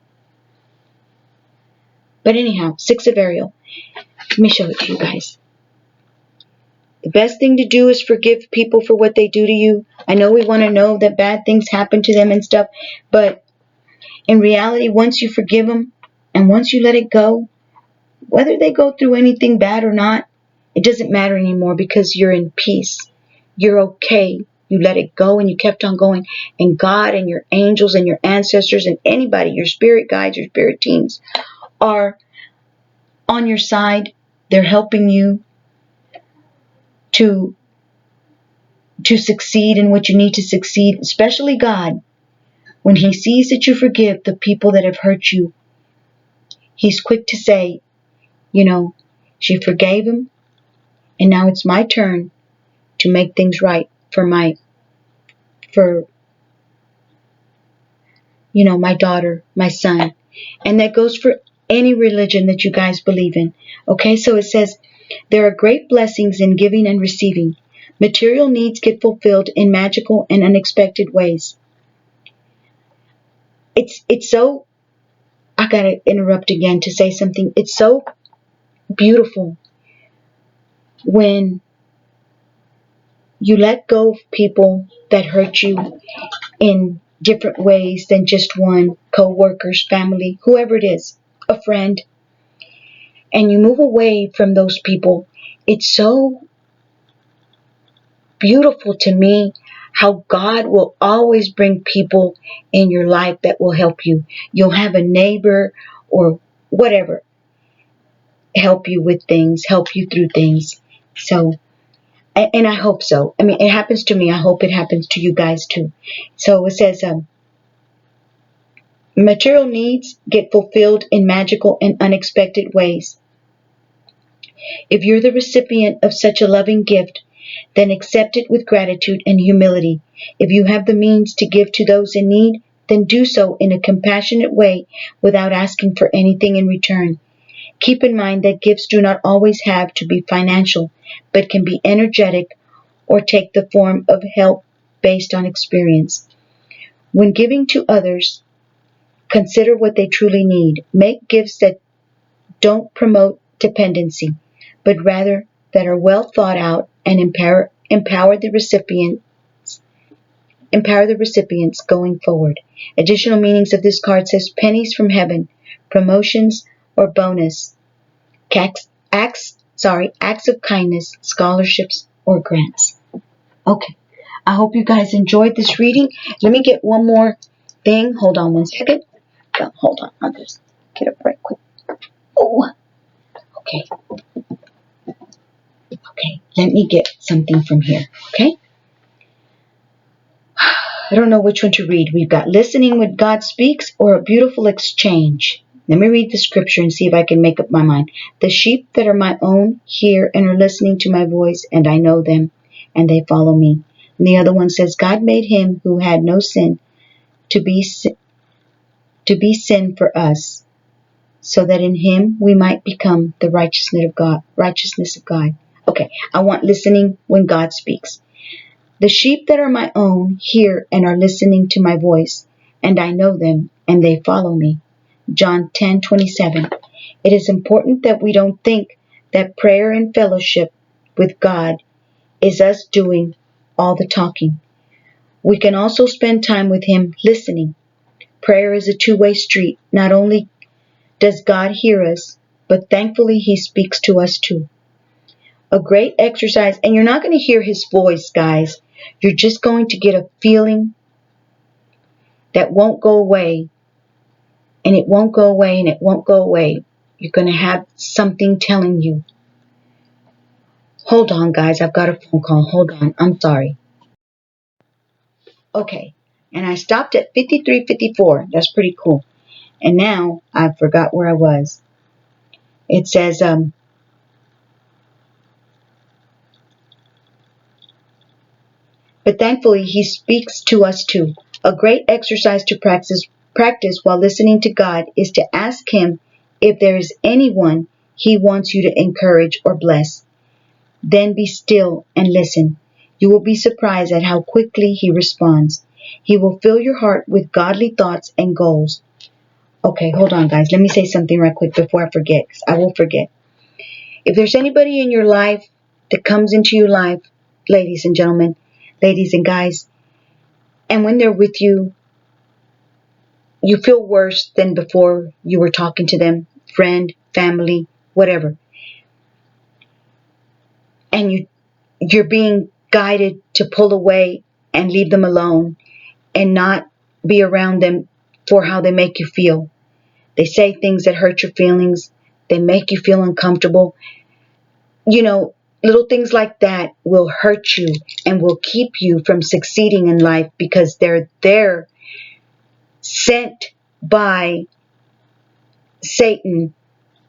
But anyhow, Six of Ariel. Let me show it to you guys. The best thing to do is forgive people for what they do to you. I know we want to know that bad things happen to them and stuff. But in reality, once you forgive them and once you let it go, Whether they go through anything bad or not, it doesn't matter anymore because you're in peace. You're okay. You let it go and you kept on going. And God and your angels and your ancestors and anybody, your spirit guides, your spirit teams are on your side. They're helping you to succeed in what you need to succeed, especially God. When He sees that you forgive the people that have hurt you, He's quick to say, she forgave him, and now it's my turn to make things right for my daughter, my son. And that goes for any religion that you guys believe in. Okay, so it says, there are great blessings in giving and receiving. Material needs get fulfilled in magical and unexpected ways. It's so, I gotta interrupt again to say something. It's so beautiful when you let go of people that hurt you in different ways than just one, co-workers, family, whoever it is, a friend, and you move away from those people. It's so beautiful to me how God will always bring people in your life that will help you. You'll have a neighbor or whatever help you with things, help you through things. So, and I hope so. I mean, it happens to me. I hope it happens to you guys too. So it says, material needs get fulfilled in magical and unexpected ways. If you're the recipient of such a loving gift, then accept it with gratitude and humility. If you have the means to give to those in need, then do so in a compassionate way without asking for anything in return. Keep in mind that gifts do not always have to be financial, but can be energetic or take the form of help based on experience. When giving to others, consider what they truly need. Make gifts that don't promote dependency, but rather that are well thought out and empower the recipients going forward. Additional meanings of this card says pennies from heaven, promotions or bonus, acts of kindness, scholarships or grants. Okay, I hope you guys enjoyed this reading. Let me get one more thing. Hold on one second. Hold on, I'll just get up right quick. Oh, okay. Okay, let me get something from here, okay? I don't know which one to read. We've got listening when God speaks or a beautiful exchange. Let me read the scripture and see if I can make up my mind. The sheep that are my own hear and are listening to my voice, and I know them, and they follow me. And the other one says, God made him who had no sin to be sin for us, so that in him we might become the righteousness of God. Okay, I want listening when God speaks. The sheep that are my own hear and are listening to my voice, and I know them, and they follow me. John 10:27. It is important that we don't think that prayer and fellowship with God is us doing all the talking. We can also spend time with Him listening. Prayer is a two-way street. Not only does God hear us, but thankfully He speaks to us too. A great exercise, and you're not going to hear His voice, guys. You're just going to get a feeling that won't go away, and it won't go away, and it won't go away. You're going to have something telling you. Hold on, guys. I've got a phone call. Hold on. I'm sorry. Okay. And I stopped at 53:54. That's pretty cool. And now I forgot where I was. It says, but thankfully He speaks to us too. A great exercise to practice while listening to God is to ask Him if there is anyone He wants you to encourage or bless. Then be still and listen. You will be surprised at how quickly He responds. He will fill your heart with godly thoughts and goals. Okay, hold on, guys. Let me say something right quick before I forget, because I will forget. If there's anybody in your life that comes into your life, ladies and gentlemen, ladies and guys, and when they're with you, you feel worse than before you were talking to them, friend, family, whatever. And you're being guided to pull away and leave them alone and not be around them for how they make you feel. They say things that hurt your feelings. They make you feel uncomfortable. Little things like that will hurt you and will keep you from succeeding in life, because they're sent by Satan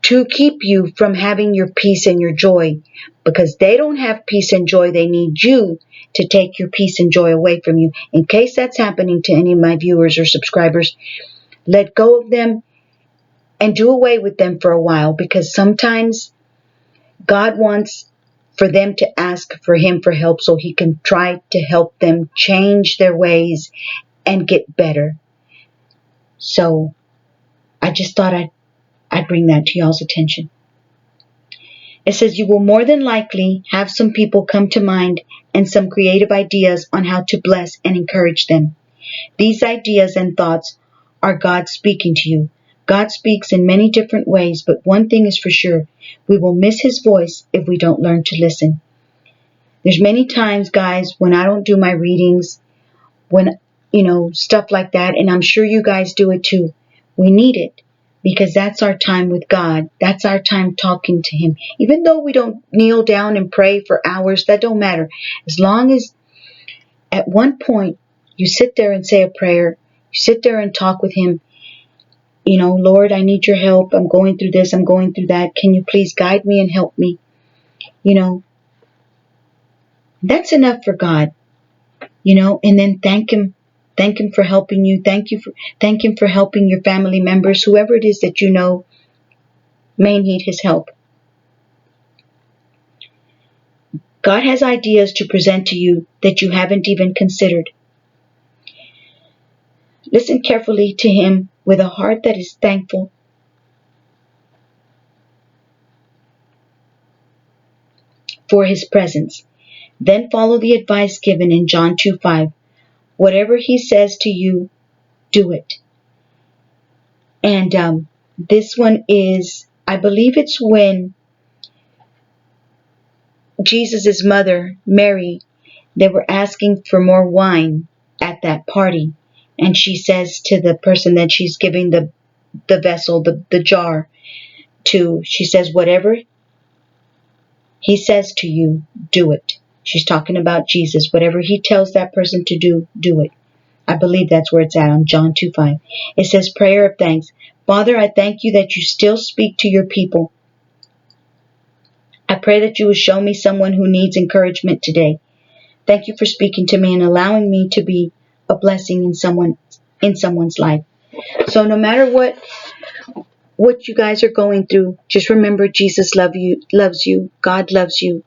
to keep you from having your peace and your joy, because they don't have peace and joy. They need you to take your peace and joy away from you. In case that's happening to any of my viewers or subscribers, let go of them and do away with them for a while, because sometimes God wants for them to ask for Him for help so He can try to help them change their ways and get better. So I just thought I'd bring that to y'all's attention. It says you will more than likely have some people come to mind and some creative ideas on how to bless and encourage them. These ideas and thoughts are God speaking to you. God speaks in many different ways, but one thing is for sure: we will miss His voice if we don't learn to listen. There's many times, guys, when I don't do my readings, when, stuff like that, and I'm sure you guys do it too. We need it, because that's our time with God. That's our time talking to Him. Even though we don't kneel down and pray for hours, that don't matter. As long as at one point you sit there and say a prayer, you sit there and talk with Him. Lord, I need your help. I'm going through this. I'm going through that. Can you please guide me and help me? That's enough for God. And then thank Him. Thank Him for helping you. Thank Him for helping your family members, whoever it is that may need His help. God has ideas to present to you that you haven't even considered. Listen carefully to Him with a heart that is thankful. For His presence. Then follow the advice given in John 2:5. Whatever He says to you, do it. And this one is, I believe it's when Jesus' mother, Mary, they were asking for more wine at that party. And she says to the person that she's giving the vessel, the jar to, she says, whatever He says to you, do it. She's talking about Jesus. Whatever He tells that person to do, do it. I believe that's where it's at on John 2:5. It says, prayer of thanks. Father, I thank you that you still speak to your people. I pray that you will show me someone who needs encouragement today. Thank you for speaking to me and allowing me to be a blessing in someone's life. So no matter what you guys are going through, just remember Jesus loves you. God loves you.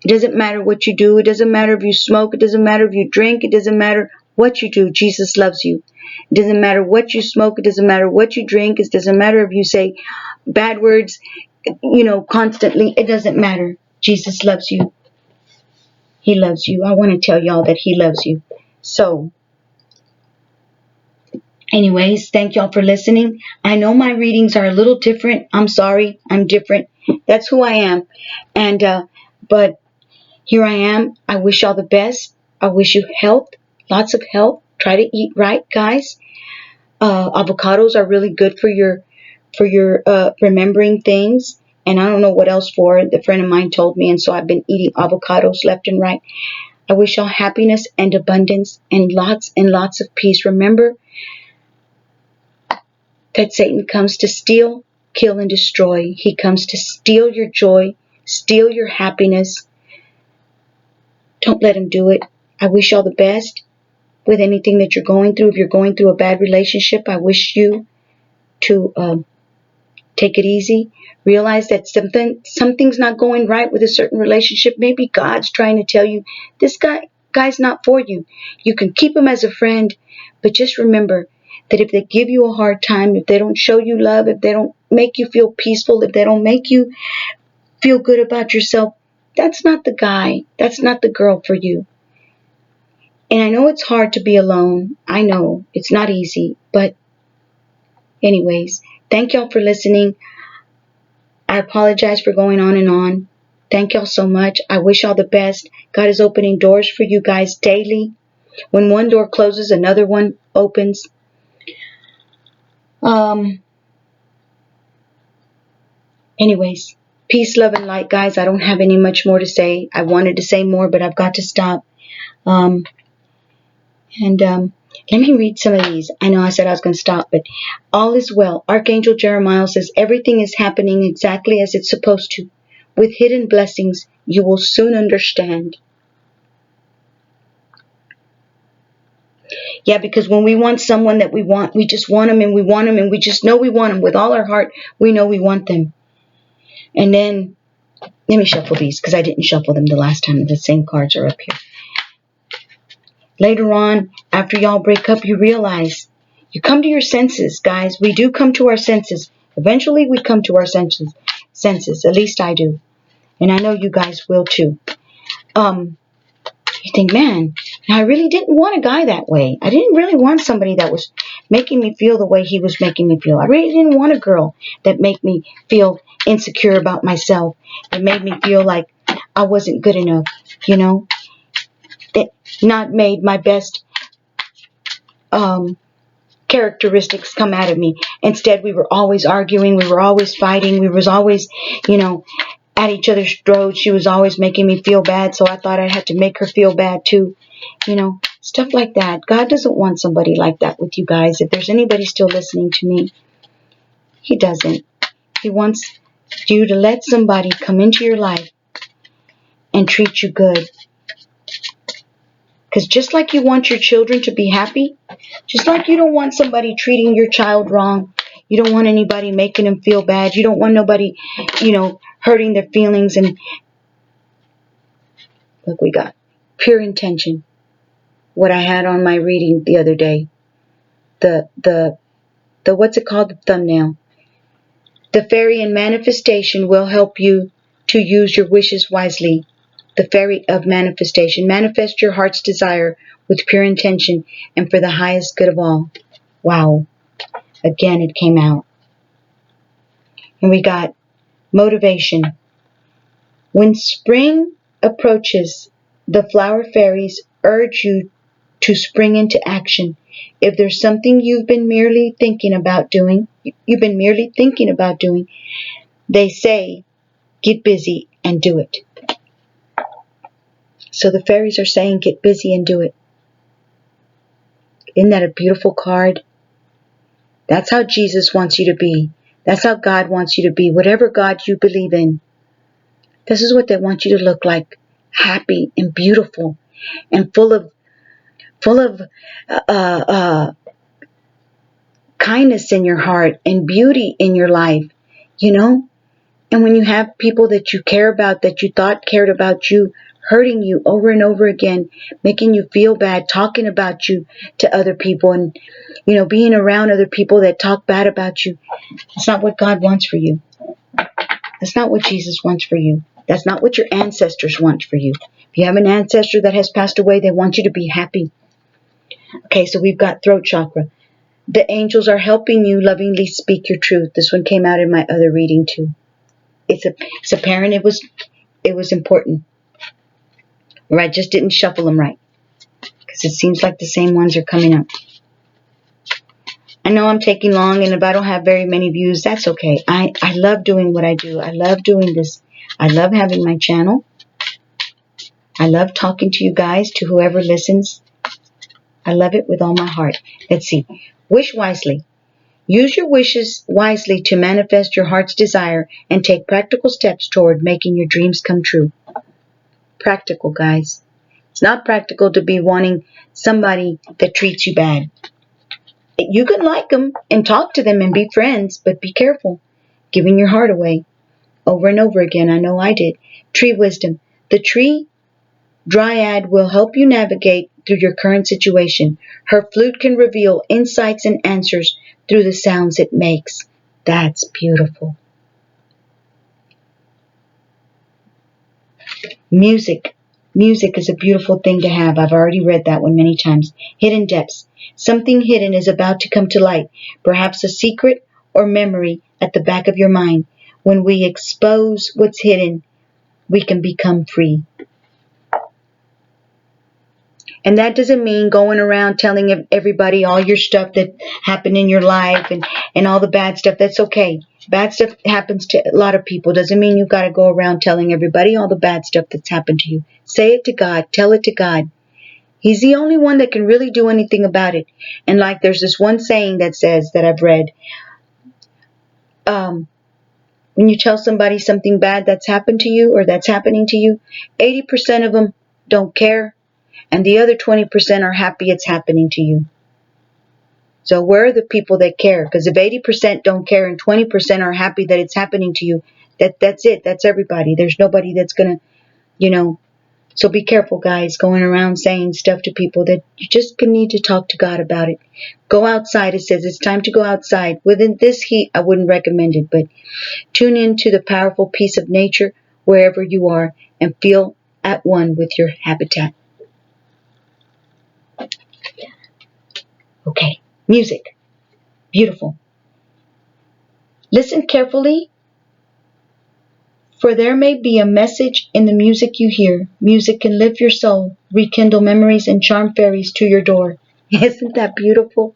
It doesn't matter what you do. It doesn't matter if you smoke. It doesn't matter if you drink. It doesn't matter what you do. Jesus loves you. It doesn't matter what you smoke. It doesn't matter what you drink. It doesn't matter if you say bad words, constantly. It doesn't matter. Jesus loves you. He loves you. I want to tell y'all that He loves you. So, anyways, thank y'all for listening. I know my readings are a little different. I'm sorry. I'm different. That's who I am. But here I am. I wish y'all the best. I wish you health, lots of health. Try to eat right, guys. Avocados are really good for your remembering things. And I don't know what else for. A friend of mine told me, and so I've been eating avocados left and right. I wish y'all happiness and abundance and lots of peace. Remember that Satan comes to steal, kill, and destroy. He comes to steal your joy, steal your happiness. Don't let him do it. I wish y'all the best with anything that you're going through. If you're going through a bad relationship, I wish you to take it easy. Realize that something's not going right with a certain relationship. Maybe God's trying to tell you, this guy's not for you. You can keep him as a friend, but just remember that if they give you a hard time, if they don't show you love, if they don't make you feel peaceful, if they don't make you feel good about yourself, that's not the guy. That's not the girl for you. And I know it's hard to be alone. I know it's not easy, but anyways, thank y'all for listening. I apologize for going on and on. Thank y'all so much. I wish y'all the best. God is opening doors for you guys daily. When one door closes, another one opens. Anyways, peace, love, and light, guys. I don't have any much more to say. I wanted to say more, but I've got to stop. Let me read some of these. I know I said I was going to stop, but all is well. Archangel Jeremiah says, everything is happening exactly as it's supposed to. With hidden blessings, you will soon understand. Yeah, because when we want someone that we want, we just want them and we want them and we just know we want them. With all our heart, we know we want them. And then, let me shuffle these because I didn't shuffle them the last time. The same cards are up here. Later on, after y'all break up, you realize you come to your senses, guys. We do come to our senses. Eventually, we come to our senses. At least I do. And I know you guys will too. You think, man, I really didn't want a guy that way. I didn't really want somebody that was making me feel the way he was making me feel. I really didn't want a girl that made me feel insecure about myself. It made me feel like I wasn't good enough, you know. It not made my best characteristics come out of me. Instead, we were always arguing. We were always fighting. We was always, at each other's throats. She was always making me feel bad, so I thought I had to make her feel bad too. Stuff like that. God doesn't want somebody like that with you guys. If there's anybody still listening to me, He doesn't. He wants you to let somebody come into your life and treat you good. Because just like you want your children to be happy, just like you don't want somebody treating your child wrong, you don't want anybody making them feel bad, you don't want nobody, hurting their feelings. And look, we got pure intention. What I had on my reading the other day, the what's it called, the thumbnail. The fairy in manifestation will help you to use your wishes wisely. The fairy of manifestation. Manifest your heart's desire with pure intention and for the highest good of all. Wow. Again, it came out. And we got motivation. When spring approaches, the flower fairies urge you to spring into action. If there's something you've been merely thinking about doing, they say, get busy and do it. So the fairies are saying, get busy and do it. Isn't that a beautiful card? That's how Jesus wants you to be. That's how God wants you to be. Whatever God you believe in, this is what they want you to look like. Happy and beautiful and full of kindness in your heart and beauty in your life, And when you have people that you care about, that you thought cared about you, hurting you over and over again, making you feel bad, talking about you to other people, and, being around other people that talk bad about you, that's not what God wants for you. That's not what Jesus wants for you. That's not what your ancestors want for you. If you have an ancestor that has passed away, they want you to be happy. Okay, so we've got throat chakra. The angels are helping you lovingly speak your truth. This one came out in my other reading too. It's apparent it was important. Or I just didn't shuffle them right. Because it seems like the same ones are coming up. I know I'm taking long, and if I don't have very many views, that's okay. I love doing what I do. I love doing this. I love having my channel. I love talking to you guys, to whoever listens. I love it with all my heart. Let's see. Wish wisely. Use your wishes wisely to manifest your heart's desire and take practical steps toward making your dreams come true. Practical, guys. It's not practical to be wanting somebody that treats you bad. You can like them and talk to them and be friends, but be careful giving your heart away. Over and over again, I know I did. Tree wisdom. The tree dryad will help you navigate through your current situation. Her flute can reveal insights and answers through the sounds it makes. That's beautiful. Music. Music is a beautiful thing to have. I've already read that one many times. Hidden depths. Something hidden is about to come to light. Perhaps a secret or memory at the back of your mind. When we expose what's hidden, we can become free. And that doesn't mean going around telling everybody all your stuff that happened in your life and all the bad stuff. That's okay. Bad stuff happens to a lot of people. Doesn't mean you've got to go around telling everybody all the bad stuff that's happened to you. Say it to God. Tell it to God. He's the only one that can really do anything about it. And like there's this one saying that says, that I've read, when you tell somebody something bad that's happened to you or that's happening to you, 80% of them don't care. And the other 20% are happy it's happening to you. So where are the people that care? Because if 80% don't care and 20% are happy that it's happening to you, that's it. That's everybody. There's nobody that's going to, So be careful, guys, going around saying stuff to people that you just need to talk to God about it. Go outside. It says it's time to go outside. Within this heat, I wouldn't recommend it, but tune into the powerful peace of nature wherever you are and feel at one with your habitat. Okay, music. Beautiful. Listen carefully, for there may be a message in the music you hear. Music can lift your soul, rekindle memories, and charm fairies to your door. Isn't that beautiful?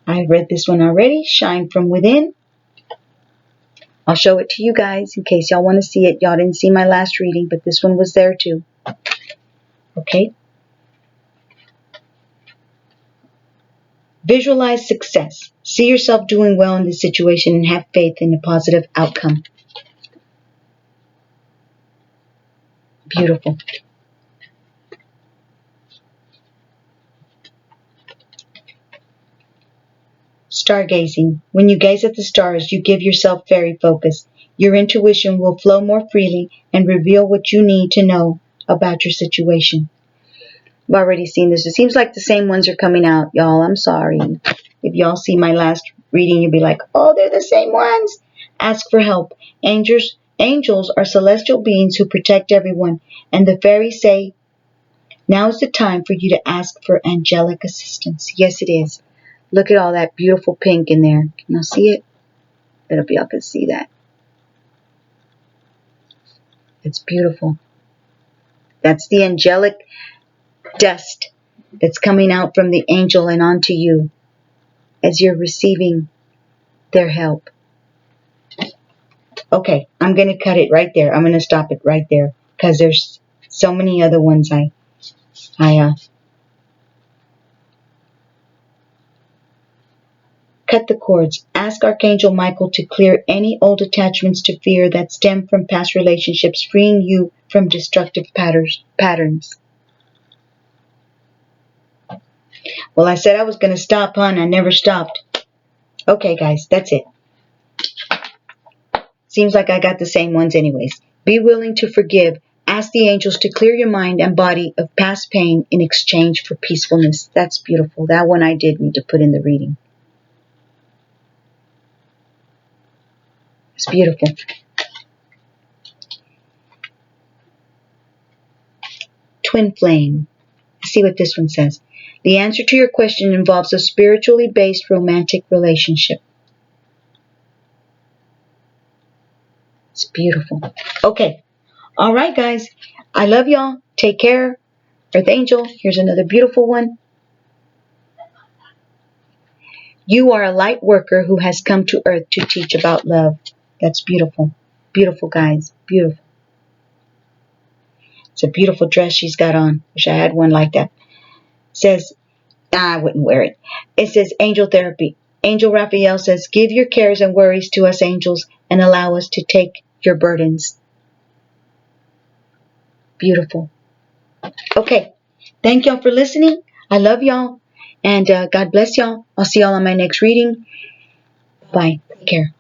I read this one already. Shine from within. I'll show it to you guys in case y'all want to see it. Y'all didn't see my last reading, but this one was there too. Okay. Visualize success. See yourself doing well in this situation and have faith in a positive outcome. Beautiful. Stargazing. When you gaze at the stars, you give yourself fairy focus. Your intuition will flow more freely and reveal what you need to know about your situation. I've already seen this. It seems like the same ones are coming out, y'all. I'm sorry. If y'all see my last reading, you'll be like, oh, they're the same ones. Ask for help. Angels are celestial beings who protect everyone. And the fairies say, now is the time for you to ask for angelic assistance. Yes, it is. Look at all that beautiful pink in there. Can y'all see it? I hope y'all can see that. It's beautiful. That's the angelic dust that's coming out from the angel and onto you as you're receiving their help. Okay, I'm going to cut it right there. I'm going to stop it right there because there's so many other ones I cut the cords. Ask Archangel Michael to clear any old attachments to fear that stem from past relationships, freeing you from destructive patterns. Well, I said I was going to stop, hon. I never stopped. Okay, guys, that's it. Seems like I got the same ones anyways. Be willing to forgive. Ask the angels to clear your mind and body of past pain in exchange for peacefulness. That's beautiful. That one I did need to put in the reading. It's beautiful. Twin flame. Let's see what this one says. The answer to your question involves a spiritually based romantic relationship. It's beautiful. Okay. All right, guys. I love y'all. Take care. Earth Angel, here's another beautiful one. You are a light worker who has come to Earth to teach about love. That's beautiful. Beautiful, guys. Beautiful. It's a beautiful dress she's got on. Wish I had one like that. It says, I wouldn't wear it. It says angel therapy. Angel Raphael says, give your cares and worries to us angels and allow us to take your burdens. Beautiful. Okay. Thank y'all for listening. I love y'all. And God bless y'all. I'll see y'all on my next reading. Bye. Take care.